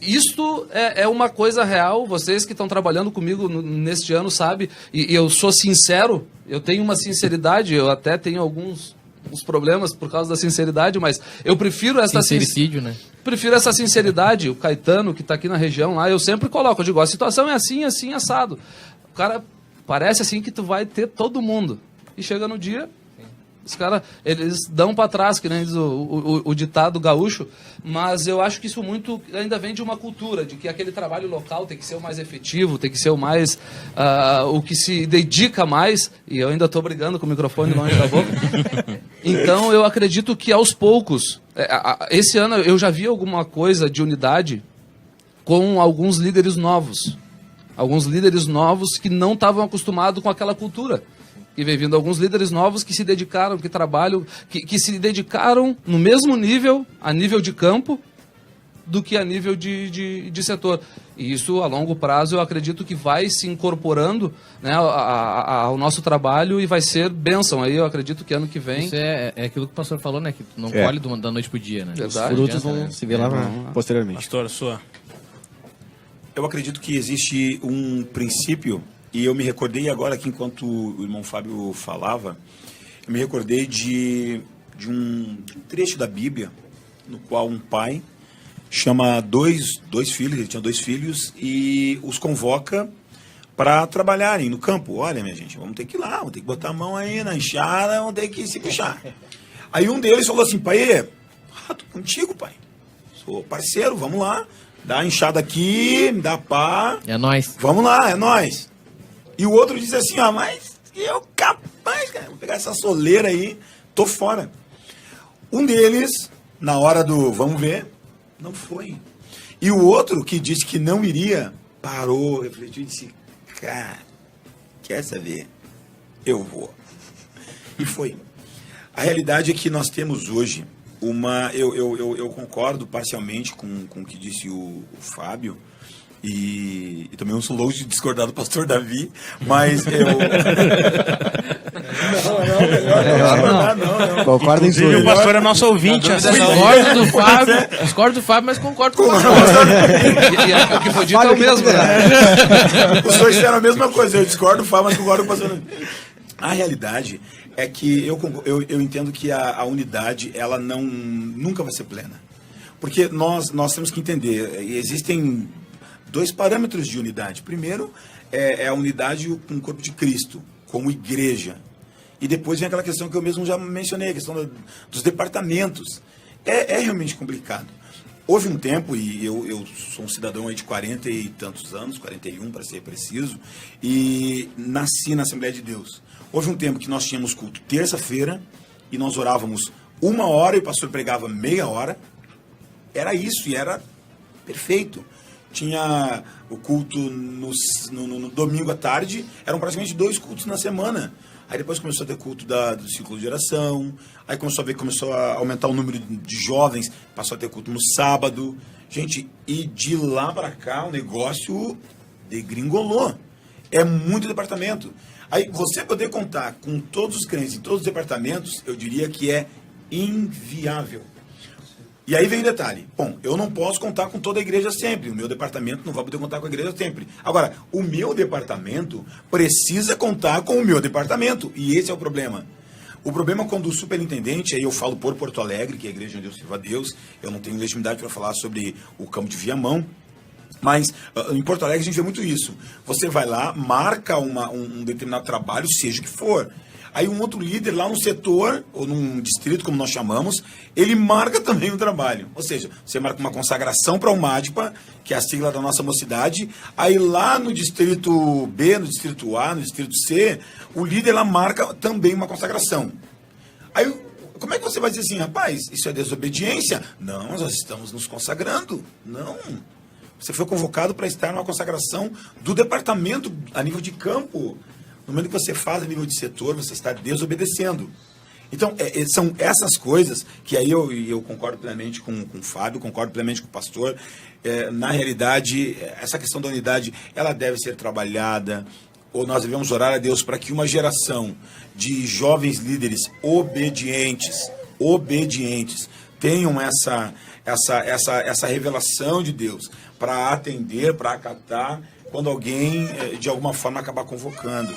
isto é uma coisa real, vocês que estão trabalhando comigo neste ano sabem, e eu sou sincero, eu tenho uma sinceridade, eu até tenho alguns problemas por causa da sinceridade, mas eu prefiro essa sincericídio, né? Prefiro essa sinceridade. O Caetano, que está aqui na região lá, eu sempre coloco, eu digo, a situação é assim, assim, assado. O cara parece assim que tu vai ter todo mundo. E chega no dia, os caras, eles dão para trás, que nem diz o ditado gaúcho, mas eu acho que isso muito ainda vem de uma cultura, de que aquele trabalho local tem que ser o mais efetivo, tem que ser o mais, o que se dedica mais, e eu ainda estou brigando com o microfone longe da boca. Então eu acredito que aos poucos, esse ano eu já vi alguma coisa de unidade com alguns líderes novos que não estavam acostumados com aquela cultura. E vem vindo alguns líderes novos que se dedicaram, que trabalham, que se dedicaram no mesmo nível, a nível de campo, do que a nível de setor. E isso, a longo prazo, eu acredito que vai se incorporando, né, ao nosso trabalho e vai ser bênção. Aí eu acredito que ano que vem... Isso é aquilo que o pastor falou, né? Que não colhe da noite pro dia, né? Verdade. Os frutos vão se ver lá posteriormente. Pastor, sua... Eu acredito que existe um princípio, e eu me recordei agora que enquanto o irmão Fábio falava, eu me recordei de um trecho da Bíblia, no qual um pai chama dois filhos, ele tinha 2 filhos, e os convoca para trabalharem no campo. Olha, minha gente, vamos ter que ir lá, vamos ter que botar a mão aí na enxada, vamos ter que se puxar. Aí um deles falou assim, pai, tô contigo, pai, sou parceiro, vamos lá, dá a enxada aqui, me dá pá. É nóis. Vamos lá, é nóis. E o outro diz assim, mas eu capaz, cara, vou pegar essa soleira aí, tô fora. Um deles, na hora do vamos ver, não foi. E o outro, que disse que não iria, parou, refletiu e disse, cara, quer saber? Eu vou. E foi. A realidade é que nós temos hoje uma... Eu concordo parcialmente com o que disse o Fábio, e também eu sou longe de discordar do pastor Davi, mas eu... Não. Concordo em tudo. O pastor é nosso ouvinte. Discordo do Fábio, mas concordo com o pastor. E o que foi dito é o mesmo, né? Os dois disseram a mesma coisa, eu discordo do Fábio, mas concordo com o pastor. A realidade é que eu entendo que a unidade, ela nunca vai ser plena. Porque nós temos que entender, existem 2 parâmetros de unidade. Primeiro, é a unidade com o corpo de Cristo, como igreja. E depois vem aquela questão que eu mesmo já mencionei, a questão dos departamentos. É realmente complicado. Houve um tempo, e eu sou um cidadão aí de 40 e tantos anos, 41 para ser preciso, e nasci na Assembleia de Deus. Houve um tempo que nós tínhamos culto terça-feira, e nós orávamos 1 hora e o pastor pregava meia hora. Era isso, e era perfeito. Tinha o culto no domingo à tarde, eram praticamente 2 cultos na semana. Aí depois começou a ter culto do ciclo de oração, aí começou a aumentar o número de jovens, passou a ter culto no sábado. Gente, e de lá para cá o negócio degringolou. É muito departamento. Aí você poder contar com todos os crentes em todos os departamentos, eu diria que é inviável. E aí vem o detalhe. Bom, eu não posso contar com toda a igreja sempre. O meu departamento não vai poder contar com a igreja sempre. Agora, o meu departamento precisa contar com o meu departamento. E esse é o problema. O problema é quando o superintendente, aí eu falo por Porto Alegre, que é a igreja onde eu sirvo a Deus, eu não tenho legitimidade para falar sobre o campo de Viamão, mas em Porto Alegre a gente vê muito isso. Você vai lá, marca um determinado trabalho, seja o que for. Aí um outro líder lá no setor, ou num distrito, como nós chamamos, ele marca também o trabalho. Ou seja, você marca uma consagração para o MADPA, que é a sigla da nossa mocidade. Aí lá no distrito B, no distrito A, no distrito C, o líder lá marca também uma consagração. Aí, como é que você vai dizer assim, rapaz, isso é desobediência? Não, nós estamos nos consagrando. Não. Você foi convocado para estar numa consagração do departamento a nível de campo. No momento que você faz a nível de setor, você está desobedecendo. Então, são essas coisas que aí eu concordo plenamente com o Fábio, concordo plenamente com o pastor. Na realidade, essa questão da unidade, ela deve ser trabalhada, ou nós devemos orar a Deus para que uma geração de jovens líderes obedientes, tenham essa revelação de Deus para atender, para acatar, quando alguém, de alguma forma, acabar convocando.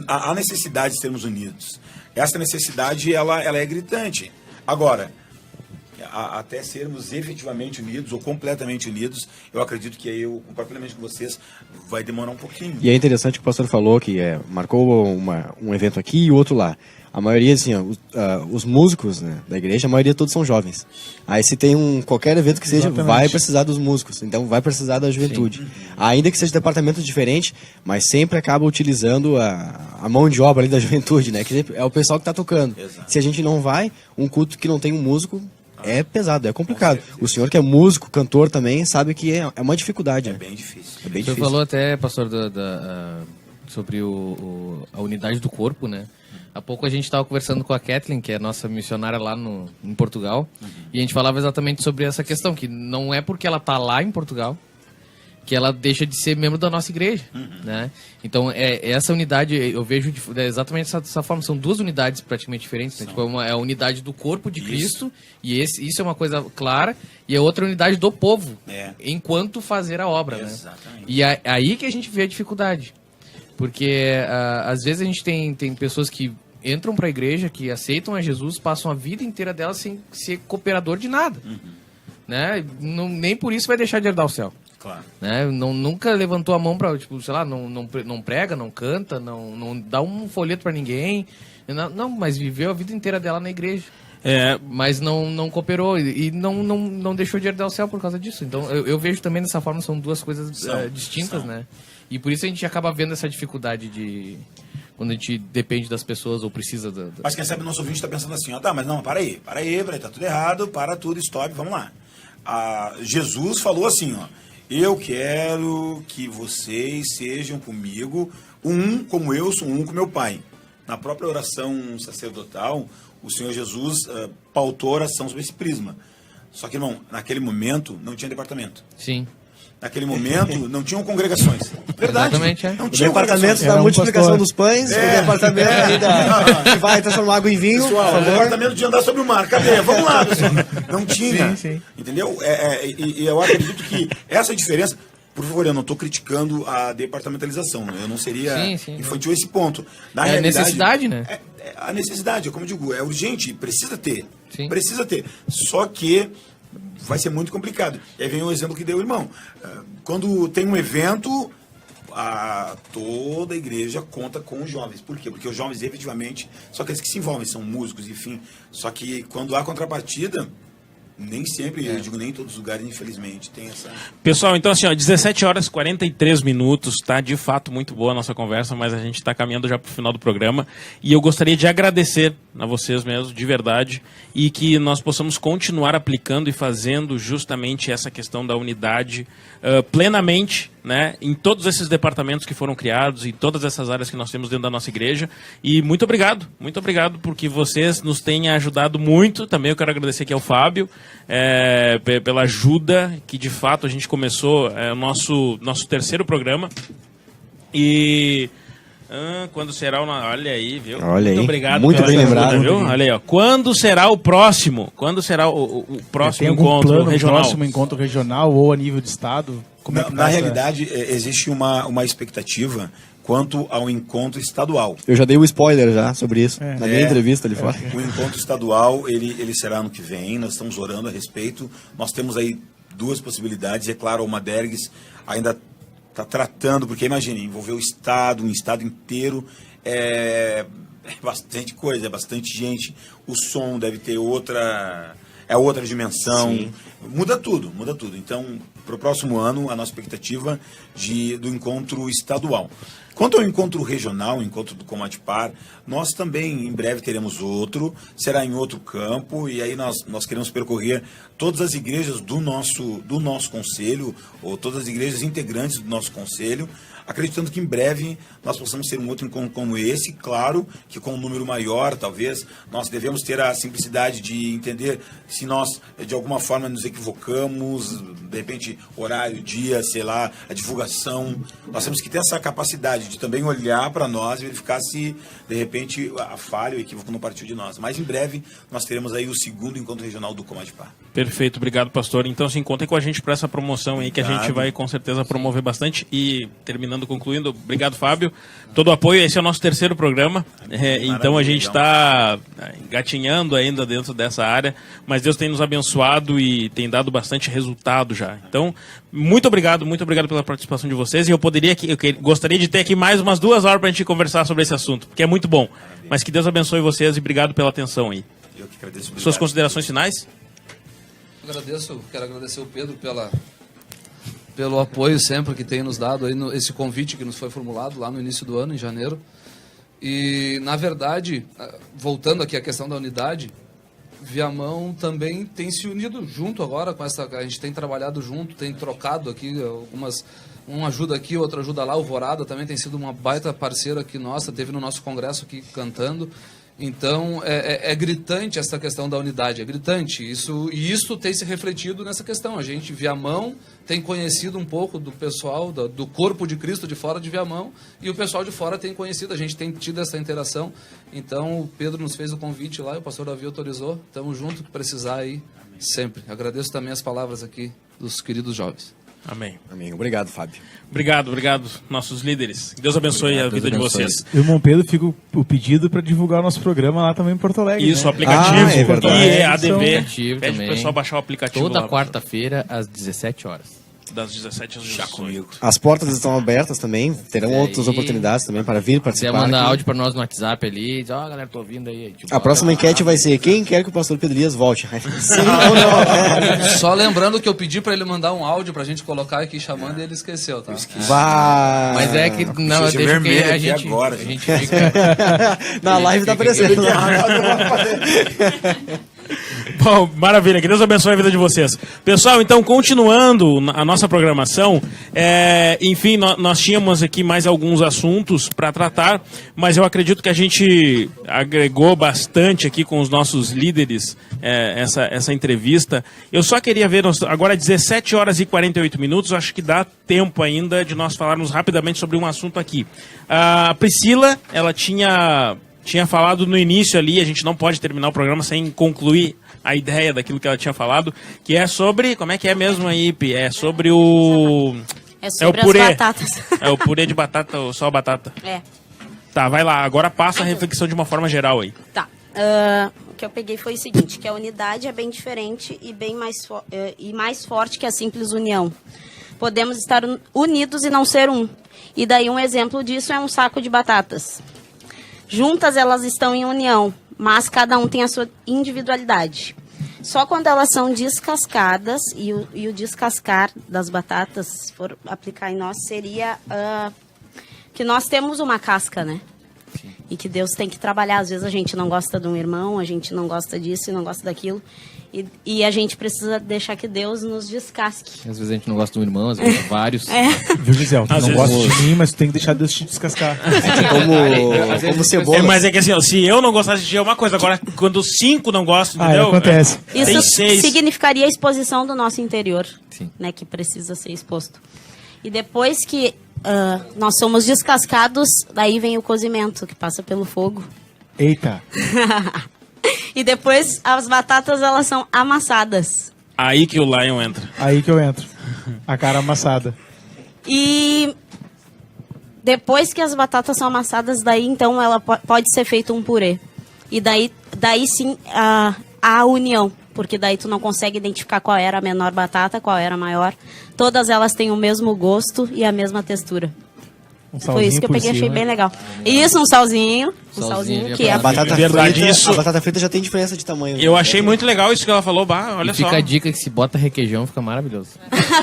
Há necessidade de sermos unidos. Essa necessidade, ela é gritante. Agora, até sermos efetivamente unidos ou completamente unidos, eu acredito que aí eu concordo plenamente com vocês, vai demorar um pouquinho. E é interessante que o pastor falou que marcou um evento aqui e outro lá. A maioria, assim, os músicos, né, da igreja, a maioria todos são jovens. Aí se tem qualquer evento que seja, vai precisar dos músicos, então vai precisar da juventude. Sim. Ainda que seja departamento diferente, mas sempre acaba utilizando a mão de obra ali da juventude, né, que é o pessoal que está tocando. Exato. Se a gente não vai, um culto que não tem um músico, é pesado, é complicado. O senhor que é músico, cantor também, sabe que é uma dificuldade. É bem difícil. É bem difícil. O senhor falou até, pastor, sobre a unidade do corpo, né? Há pouco a gente estava conversando com a Kathleen, que é nossa missionária lá em Portugal, e a gente falava exatamente sobre essa questão, que não é porque ela está lá em Portugal que ela deixa de ser membro da nossa igreja, né? Então, essa unidade, eu vejo exatamente dessa forma, são 2 unidades praticamente diferentes, né? Tipo, é a unidade do corpo de Cristo, e isso é uma coisa clara, e a outra unidade do povo, enquanto fazer a obra, né? E é aí que a gente vê a dificuldade. Porque às vezes a gente tem pessoas que entram para a igreja, que aceitam a Jesus, passam a vida inteira delas sem ser cooperador de nada. Né? Nem por isso vai deixar de herdar o céu. Claro. Né? Nunca levantou a mão para, tipo, sei lá, não prega, não canta, não dá um folheto para ninguém. Não, mas viveu a vida inteira dela na igreja. Mas não cooperou e não deixou de herdar o céu por causa disso. Então eu vejo também dessa forma, são 2 coisas distintas, né? E por isso a gente acaba vendo essa dificuldade de... Quando a gente depende das pessoas ou precisa da... Mas quem sabe o nosso ouvinte está pensando assim, tá, mas não, para aí, tá tudo errado, para tudo, stop, vamos lá. Jesus falou assim, eu quero que vocês sejam comigo um como eu sou um com meu Pai. Na própria oração sacerdotal, o Senhor Jesus pautou a oração sobre esse prisma. Só que, irmão, naquele momento não tinha departamento. Sim. Naquele momento, não tinham congregações. Verdade. Exatamente, Não tinha o departamento da multiplicação dos pães, o departamento que vai transformar água em vinho. Pessoal, o departamento de andar sobre o mar. Cadê? Vamos lá, pessoal. Não tinha. Sim. Entendeu? E eu acredito que essa diferença... Por favor, eu não estou criticando a departamentalização. Eu não seria infantil a esse ponto. Na realidade, necessidade, né? A necessidade, como eu digo, é urgente. Precisa ter. Sim. Precisa ter. Só que... vai ser muito complicado. E aí vem o exemplo que deu o irmão. Quando tem um evento, toda a igreja conta com os jovens. Por quê? Porque os jovens, efetivamente, são aqueles que se envolvem, são músicos, enfim. Só que quando há contrapartida, nem sempre, eu digo nem em todos os lugares, infelizmente, tem essa... Pessoal, então assim, 17 horas e 43 minutos, tá de fato muito boa a nossa conversa, mas a gente está caminhando já para o final do programa. E eu gostaria de agradecer a vocês mesmo, de verdade, e que nós possamos continuar aplicando e fazendo justamente essa questão da unidade plenamente, né, em todos esses departamentos que foram criados, em todas essas áreas que nós temos dentro da nossa igreja. E muito obrigado porque vocês nos têm ajudado muito. Também eu quero agradecer aqui ao Fábio pela ajuda, que de fato a gente começou o nosso terceiro programa. E quando será o... Olha aí, viu? Olha muito aí. Obrigado Muito pela bem ajuda, lembrado. viu? Olha aí, ó. Quando será o próximo? Quando será o próximo Tem algum encontro plano, regional? próximo encontro regional ou a nível de estado? Como é que Na tá essa- realidade, existe uma expectativa quanto ao encontro estadual. Eu já dei o spoiler já sobre isso, na minha É. entrevista ali fora. O encontro estadual, ele será ano que vem, nós estamos orando a respeito. Nós temos aí duas possibilidades, é claro, uma Dergues ainda está tratando, porque imagine, envolver o Estado, um Estado inteiro, é bastante coisa, é bastante gente, o som deve ter outra dimensão. Sim. Muda tudo. Então, para o próximo ano, a nossa expectativa do encontro estadual. Quanto ao encontro regional, o encontro do Comatipar, nós também em breve teremos outro, será em outro campo, e aí nós queremos percorrer todas as igrejas do nosso conselho, ou todas as igrejas integrantes do nosso conselho, acreditando que em breve nós possamos ter um outro encontro como esse. Claro que com um número maior, talvez, nós devemos ter a simplicidade de entender se nós, de alguma forma, nos equivocamos, de repente, horário, dia, sei lá, a divulgação. Nós temos que ter essa capacidade de também olhar para nós e verificar se, de repente, a falha, o equívoco não partiu de nós. Mas em breve nós teremos aí o segundo encontro regional do Comatipar. Perfeito, obrigado, pastor. Então, se contem com a gente para essa promoção aí, que a gente vai com certeza promover bastante. E concluindo, obrigado, Fábio. Todo o apoio, esse é o nosso terceiro programa. Então a gente está engatinhando ainda dentro dessa área, mas Deus tem nos abençoado e tem dado bastante resultado já. Então, muito obrigado pela participação de vocês. E eu gostaria de ter aqui mais umas 2 horas para a gente conversar sobre esse assunto, porque é muito bom. Mas que Deus abençoe vocês e obrigado pela atenção aí. Eu que agradeço. Obrigado. Suas considerações finais? Quero agradecer o Pedro pelo apoio sempre que tem nos dado aí esse convite que nos foi formulado lá no início do ano, em janeiro. E, na verdade, voltando aqui à questão da unidade, Viamão também tem se unido junto agora com essa... A gente tem trabalhado junto, tem trocado aqui um ajuda aqui, outro ajuda lá. O Alvorada também tem sido uma baita parceira aqui nossa, teve no nosso congresso aqui cantando. Então, é gritante essa questão da unidade, é gritante. Isso tem se refletido nessa questão. A gente, Viamão, tem conhecido um pouco do pessoal, do corpo de Cristo de fora de Viamão, e o pessoal de fora tem conhecido, a gente tem tido essa interação. Então, o Pedro nos fez o convite lá, e o pastor Davi autorizou. Estamos juntos, que precisar aí, sempre. Agradeço também as palavras aqui dos queridos jovens. Amém. Amém. Obrigado, Fábio. Obrigado, nossos líderes. Que Deus abençoe a vida de vocês. Irmão Pedro, fica o pedido para divulgar o nosso programa lá também em Porto Alegre. Isso, né? o aplicativo é verdade. e ADV. Aplicativo Pede também. pro pessoal baixar o aplicativo Toda lá. quarta-feira, às 17 horas. Das 17 às 18. As portas estão abertas também, terão outras oportunidades também para vir Se participar. mandar aqui. áudio pra nós no WhatsApp ali, diz, ó, galera, tô ouvindo aí. Tipo, A próxima enquete vai ser: quem quer que o pastor Pedro Elias volte? Sim ou não? Só lembrando que eu pedi para ele mandar um áudio pra gente colocar aqui chamando e ele esqueceu, tá? Vai. Mas é que não, Seja deixa que vermelho a aqui gente, agora, a gente. gente fica... Na live tá aparecendo. Bom, maravilha, que Deus abençoe a vida de vocês. Pessoal, então, continuando a nossa programação, enfim, nós tínhamos aqui mais alguns assuntos para tratar, mas eu acredito que a gente agregou bastante aqui com os nossos líderes essa entrevista. Eu só queria ver, agora 17 horas e 48 minutos, acho que dá tempo ainda de nós falarmos rapidamente sobre um assunto aqui. A Priscila, ela tinha falado no início ali, a gente não pode terminar o programa sem concluir a ideia daquilo que ela tinha falado, que é sobre, como é que é mesmo aí, Pi? É sobre o... É sobre o purê. as batatas. É o purê de batata ou só a batata? É. Tá, vai lá, agora passa a reflexão de uma forma geral aí. Tá. O que eu peguei foi o seguinte, que a unidade é bem diferente e bem mais, mais forte que a simples união. podemos estar unidos e não ser um. E daí um exemplo disso é um saco de batatas. Juntas elas estão em união, mas cada um tem a sua individualidade. Só quando elas são descascadas, e o descascar das batatas, se for aplicar em nós, seria que nós temos uma casca, né? Sim. E que Deus tem que trabalhar. Às vezes a gente não gosta de um irmão, a gente não gosta disso e não gosta daquilo. E a gente precisa deixar que Deus nos descasque. Às vezes a gente não gosta de um irmão, às vezes vários. Viu, Gisele? Tu não gosta de mim, mas tu tem que deixar Deus te descascar. Como cebola. Mas é que assim, ó, se eu não gostasse de ti é uma coisa, agora quando 5 não gostam, entendeu? Acontece. Isso significaria a exposição do nosso interior, né, que precisa ser exposto. E depois que nós somos descascados, daí vem o cozimento, que passa pelo fogo. Eita! E depois as batatas, elas são amassadas. Aí que o Lion entra. Aí que eu entro. A cara amassada. E depois que as batatas são amassadas, daí então ela pode ser feito um purê. E daí sim a união. Porque daí tu não consegue identificar qual era a menor batata, qual era a maior. Todas elas têm o mesmo gosto e a mesma textura. Foi isso que eu peguei e achei bem legal. Isso, um salzinho. Um salzinho que é a batata verdade, frita. isso. A batata frita já tem diferença de tamanho. Eu achei muito legal isso que ela falou, olha só. Fica a dica que se bota requeijão, fica maravilhoso.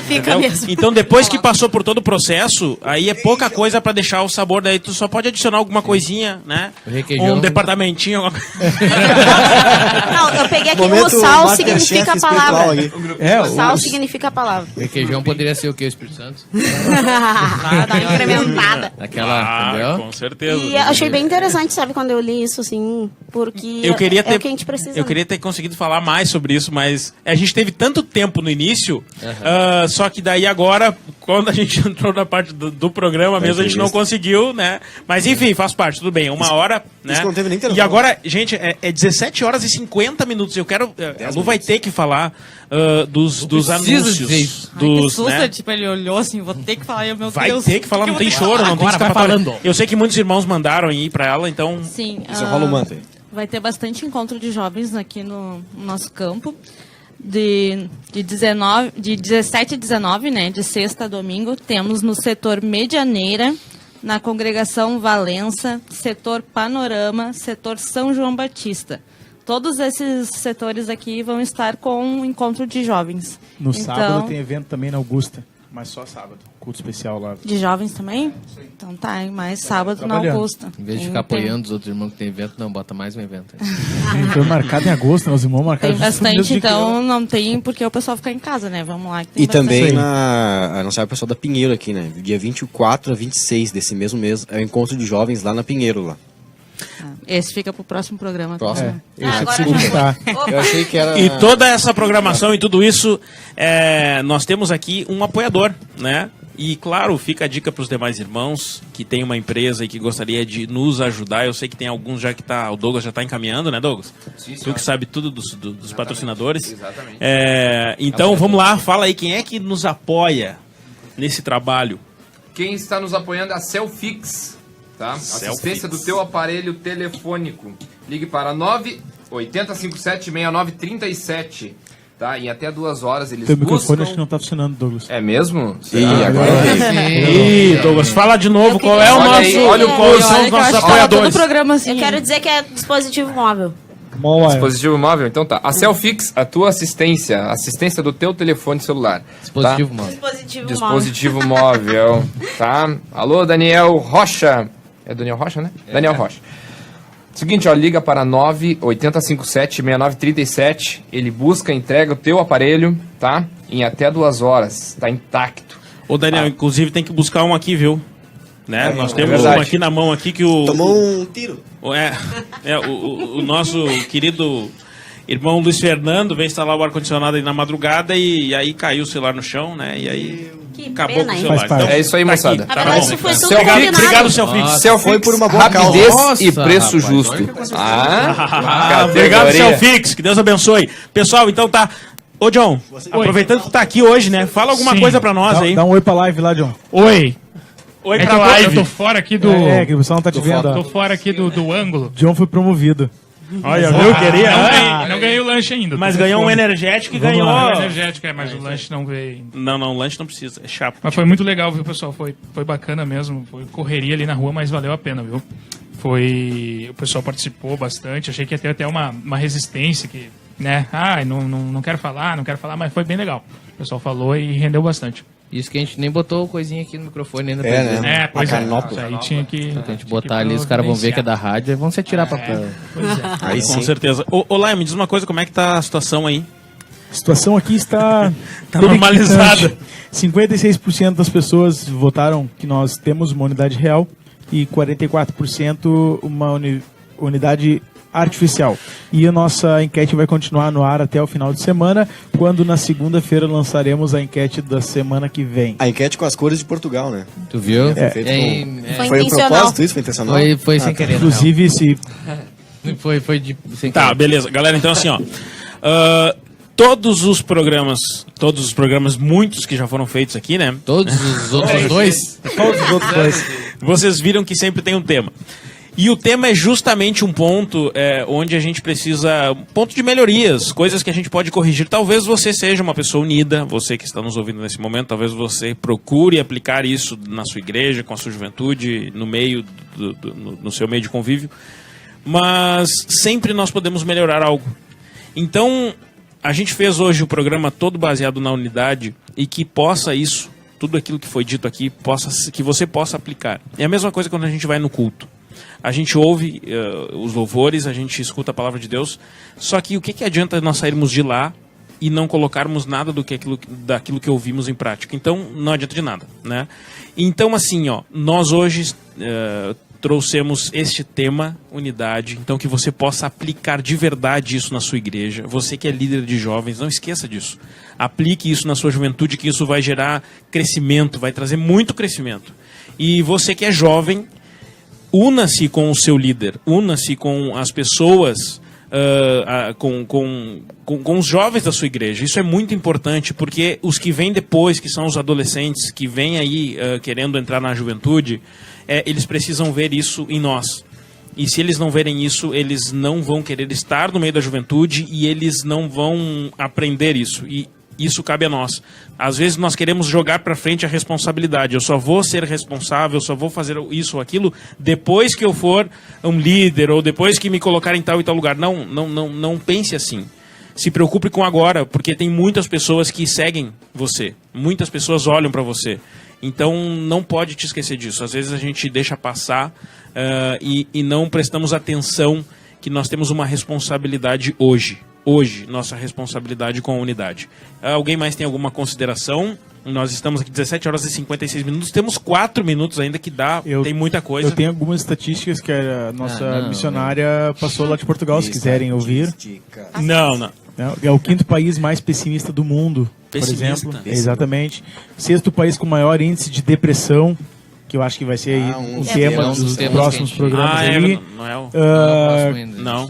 Fica mesmo. Então depois que passou por todo o processo, aí é pouca coisa pra deixar o sabor, daí tu só pode adicionar alguma coisinha, né? Requeijão. Um departamentinho. Não, eu peguei aqui o sal significa a palavra. O sal significa a palavra. Requeijão poderia ser o quê? O Espírito Santo? Dá uma incrementada. Aquela, entendeu? Com certeza. E achei bem interessante, sabe, quando eu li isso, assim, porque é o que a gente precisa. Eu queria ter conseguido falar mais sobre isso, mas a gente teve tanto tempo no início, só que daí agora, quando a gente entrou na parte do programa mesmo, a gente não conseguiu, né? Mas enfim, faz parte, tudo bem. 1 hora, né? Isso não teve nem e agora, gente, é 17 horas e 50 minutos. Eu quero... A Lu vai ter que falar dos anúncios. Que susto, né? Tipo, ele olhou assim, vou ter que falar, meu Deus. Vai ter que falar, não tem choro, não tem escapatória. Eu sei que muitos irmãos mandaram aí pra ela, então... Sim. Isso rola o manto aí. Vai ter bastante encontro de jovens aqui no nosso campo. De 17 a 19, né? De sexta a domingo, temos no setor Medianeira, na congregação Valença, setor Panorama, setor São João Batista. Todos esses setores aqui vão estar com um encontro de jovens. No sábado tem evento também na Augusta, mas só sábado. Culto especial lá. De jovens também? Então tá, mais sábado na Augusta. Em vez de ficar apoiando os outros irmãos que tem evento, não, bota mais um evento. Foi marcado em agosto, nós irmãos marcaram. Tem bastante, então não tem porque o pessoal ficar em casa, né? Vamos lá. Que tem e também bastante. anunciar o pessoal da Pinheiro aqui, né? Dia 24 a 26 desse mesmo mês é o encontro de jovens lá na Pinheiro, lá. Esse fica pro próximo programa. Próximo. Eu achei que era... E toda essa programação e tudo isso, nós temos aqui um apoiador, né? E, claro, fica a dica para os demais irmãos que tem uma empresa e que gostaria de nos ajudar. Eu sei que tem alguns já que o Douglas já está encaminhando, né, Douglas? Sim, tu que sabe tudo dos patrocinadores. Exatamente. Então, vamos lá, fala aí, quem é que nos apoia nesse trabalho? Quem está nos apoiando é a Celfix, tá? Assistência do teu aparelho telefônico. Ligue para 980576937. Tá, em até 2 horas eles Teu microfone acho que não tá funcionando, Douglas. É mesmo? Sim, agora sim. Douglas, fala de novo qual é o nosso... Olha o qual são os nossos apoiadores. Eu quero dizer que é dispositivo móvel. Dispositivo móvel, então tá. A Celfix, a tua assistência do teu telefone celular. Dispositivo móvel. Dispositivo móvel, tá? Alô, Daniel Rocha. É Daniel Rocha, né? Daniel Rocha. Seguinte, ó, liga para 980576937. Ele busca, entrega o teu aparelho, tá? Em até 2 horas, tá intacto. Ô, Daniel, inclusive tem que buscar um aqui, viu? Né? Nós temos um aqui na mão aqui que o... Tomou um tiro. O nosso querido irmão Luiz Fernando veio instalar o ar-condicionado aí na madrugada e aí caiu o celular no chão, né? E aí acabou com o celular. Então, é isso aí, moçada. Tá bom. Obrigado, Celfix. Foi por uma boa causa. Rapidez e preço justo. Obrigado, Celfix. Que Deus abençoe. Pessoal, então tá... Ô, John, aproveitando que tu tá aqui hoje, né? Fala alguma coisa pra nós aí. Dá um oi pra live lá, John. Oi. Oi pra live. Eu tô fora aqui do... que o pessoal não tá te vendo. Tô fora aqui do ângulo. John foi promovido. Olha, viu? Queria. Não ganhei o lanche ainda. Mas ganhou um energético e ganhou. O energético, mas o lanche não veio ainda. Não, o lanche não precisa, é chato. Mas foi muito legal, viu, pessoal? Foi bacana mesmo. Foi correria ali na rua, mas valeu a pena, viu? O pessoal participou bastante. Achei que ia ter até uma resistência que, né? Não quero falar, mas foi bem legal. O pessoal falou e rendeu bastante. Isso que a gente nem botou coisinha aqui no microfone ainda. Né? Pois é. Isso aí tinha que... Se a gente botar ali, os caras vão ver que é da rádio e vão se atirar pra cá. Pois é. Aí com certeza. Ô, Laia, me diz uma coisa, como é que tá a situação aí? A situação aqui está... Tá normalizada. 56% das pessoas votaram que nós temos uma unidade real e 44% uma unidade artificial. E a nossa enquete vai continuar no ar até o final de semana, quando na segunda-feira lançaremos a enquete da semana que vem. A enquete com as cores de Portugal, né? Tu viu? Foi um propósito isso? Foi intencional? Foi sem querer. Inclusive, Foi sem querer. Tá, beleza. Galera, então assim, ó. Todos os programas, muitos que já foram feitos aqui, né? Todos os outros dois? Todos os outros dois. Vocês viram que sempre tem um tema. E o tema é justamente um ponto onde a gente precisa... ponto de melhorias, coisas que a gente pode corrigir. Talvez você seja uma pessoa unida, você que está nos ouvindo nesse momento, talvez você procure aplicar isso na sua igreja, com a sua juventude, no meio, no seu meio de convívio. Mas sempre nós podemos melhorar algo. Então, a gente fez hoje o programa todo baseado na unidade e que possa isso, tudo aquilo que foi dito aqui, que você possa aplicar. É a mesma coisa quando a gente vai no culto. A gente ouve os louvores, a gente escuta a palavra de Deus, só que o que adianta nós sairmos de lá e não colocarmos nada daquilo que ouvimos em prática? Então, não adianta de nada, né? Então, assim, ó, nós hoje trouxemos este tema, unidade, então que você possa aplicar de verdade isso na sua igreja. Você que é líder de jovens, não esqueça disso. Aplique isso na sua juventude, que isso vai gerar crescimento, vai trazer muito crescimento. E você que é jovem, una-se com o seu líder, una-se com as pessoas, com os jovens da sua igreja. Isso é muito importante, porque os que vêm depois, que são os adolescentes, que vêm aí querendo entrar na juventude, eles precisam ver isso em nós. E se eles não verem isso, eles não vão querer estar no meio da juventude e eles não vão aprender isso. E isso cabe a nós. Às vezes nós queremos jogar para frente a responsabilidade. Eu só vou ser responsável, eu só vou fazer isso ou aquilo depois que eu for um líder ou depois que me colocar em tal e tal lugar. Não pense assim. Se preocupe com agora, porque tem muitas pessoas que seguem você. Muitas pessoas olham para você. Então não pode te esquecer disso. Às vezes a gente deixa passar e não prestamos atenção que nós temos uma responsabilidade hoje. Hoje, nossa responsabilidade com a unidade. Alguém mais tem alguma consideração? Nós estamos aqui 17 horas e 56 minutos. Temos 4 minutos ainda que dá. Tem muita coisa. Eu tenho algumas estatísticas que a nossa missionária passou lá de Portugal, se quiserem ouvir. Não. É o 5º país mais pessimista do mundo, por exemplo. Exatamente. 6º país com maior índice de depressão, que eu acho que vai ser aí um tema dos próximos programas ali. Não.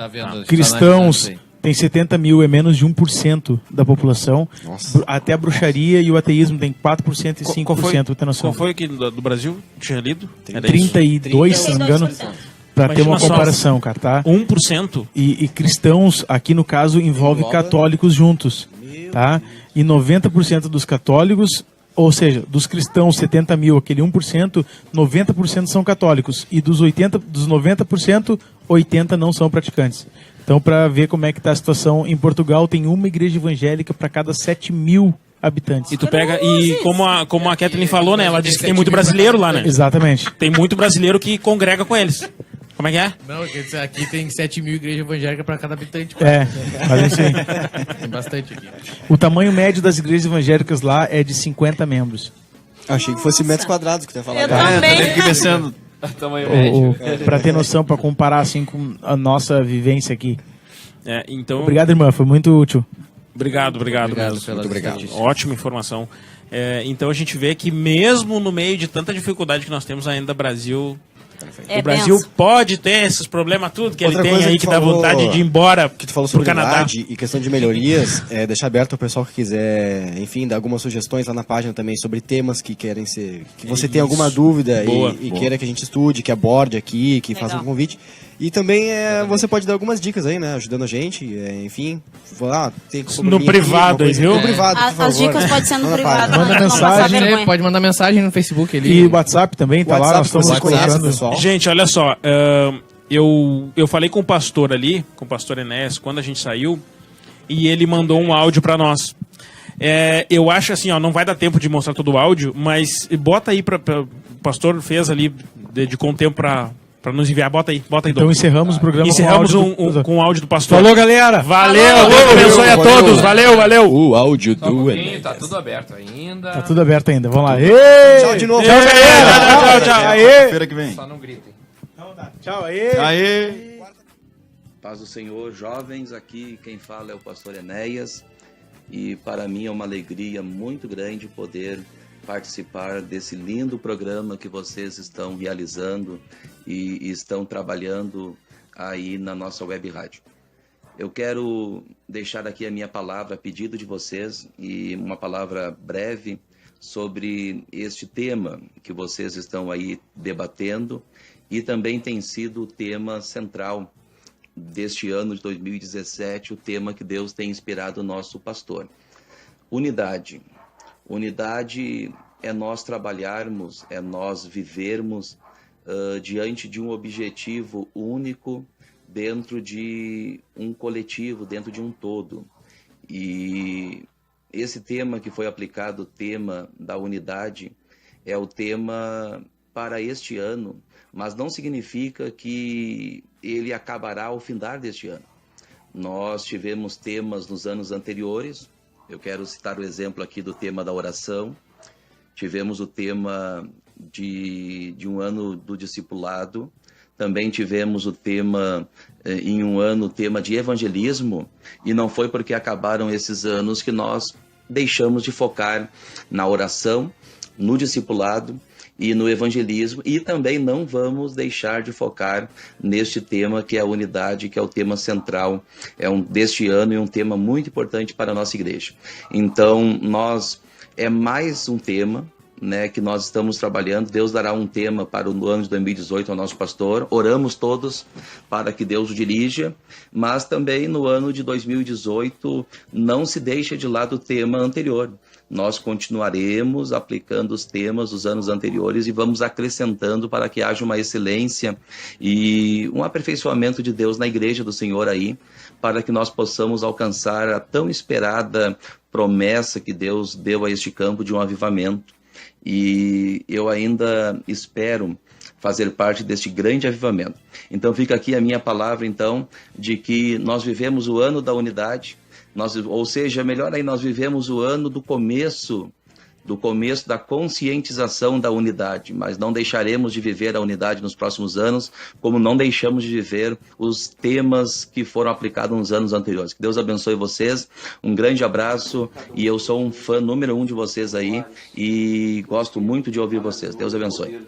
Cristãos... Tem 70 mil, é menos de 1% da população. Nossa. Até a bruxaria e o ateísmo tem 4% e 5%. Tem noção? Qual foi aqui do Brasil? Tinha lido? 32, se não me engano. Para ter uma comparação, cara, tá? 1%? E cristãos, aqui no caso, envolve católicos juntos, tá? E 90% dos católicos, ou seja, dos cristãos, 70 mil, aquele 1%, 90% são católicos. E dos 90%, 80% não são praticantes. Então, para ver como é que está a situação, em Portugal tem uma igreja evangélica para cada 7 mil habitantes. E tu pega, como a Kathleen falou, né? Ela disse que tem muito brasileiro lá, né? Exatamente. Tem muito brasileiro que congrega com eles. Como é que é? Não, aqui tem 7 mil igrejas evangélicas para cada habitante. Mas assim, tem bastante aqui. O tamanho médio das igrejas evangélicas lá é de 50 membros. Achei que fosse metros quadrados que tu ia falar. Eu também. Tô aqui pensando. Para ter noção, para comparar assim com a nossa vivência aqui. Então... Obrigado, irmã, foi muito útil. Obrigado. Muito obrigado. Ótima informação. Então a gente vê que mesmo no meio de tanta dificuldade que nós temos ainda, o Brasil pode ter esses problemas tudo que Outra ele tem aí que dá vontade de ir embora que tu falou sobre pro Canadá. E questão de melhorias, deixar aberto ao pessoal que quiser, enfim, dar algumas sugestões lá na página também sobre temas que querem ser, que você tem alguma dúvida e queira que a gente estude, que aborde aqui, que faça um convite. E também você pode dar algumas dicas aí, né? Ajudando a gente, enfim. Tem no privado aí, viu? No privado, por favor. As dicas podem ser no privado. Manda mensagem. Pode mandar mensagem no Facebook ali. E o WhatsApp também, tá lá, nós estamos colocando. Pessoal. Gente, olha só, eu falei com o pastor ali, com o pastor Enéas, quando a gente saiu, e ele mandou um áudio pra nós. Eu acho assim, ó, não vai dar tempo de mostrar todo o áudio, mas bota aí o pastor fez ali, dedicou um tempo pra nos enviar, bota aí. Então encerramos o programa com o áudio do pastor. Falou, galera! Valeu, Deus abençoe a todos, valeu! O áudio do Enéas. Tá tudo aberto ainda. Vamos lá. Tchau de novo. Tchau, galera! Tchau. Feira que vem. Só não gritem. Tchau, aê! Paz do Senhor, jovens, aqui quem fala é o pastor Enéas e para mim é uma alegria muito grande poder participar desse lindo programa que vocês estão realizando e estão trabalhando aí na nossa web rádio. Eu quero deixar aqui a minha palavra a pedido de vocês e uma palavra breve sobre este tema que vocês estão aí debatendo e também tem sido o tema central deste ano de 2017, o tema que Deus tem inspirado o nosso pastor. Unidade. Unidade é nós trabalharmos, é nós vivermos diante de um objetivo único, dentro de um coletivo, dentro de um todo. E esse tema que foi aplicado, o tema da unidade, é o tema para este ano, mas não significa que ele acabará ao findar deste ano. Nós tivemos temas nos anos anteriores, eu quero citar o exemplo aqui do tema da oração, tivemos o tema de um ano do discipulado, também tivemos o tema, em um ano, o tema de evangelismo, e não foi porque acabaram esses anos que nós deixamos de focar na oração, no discipulado e no evangelismo, e também não vamos deixar de focar neste tema que é a unidade, que é o tema central deste ano e um tema muito importante para a nossa igreja. Então, é mais um tema, né, que nós estamos trabalhando. Deus dará um tema para o ano de 2018 ao nosso pastor. Oramos todos para que Deus o dirija, mas também no ano de 2018 não se deixa de lado o tema anterior. Nós continuaremos aplicando os temas dos anos anteriores e vamos acrescentando para que haja uma excelência e um aperfeiçoamento de Deus na igreja do Senhor aí, para que nós possamos alcançar a tão esperada promessa que Deus deu a este campo de um avivamento. E eu ainda espero fazer parte deste grande avivamento. Então fica aqui a minha palavra, então, de que nós vivemos o ano da unidade, ou seja, melhor aí, nós vivemos o ano do começo da conscientização da unidade, mas não deixaremos de viver a unidade nos próximos anos, como não deixamos de viver os temas que foram aplicados nos anos anteriores. Que Deus abençoe vocês, um grande abraço, e eu sou um fã número 1 de vocês aí, e gosto muito de ouvir vocês. Deus abençoe.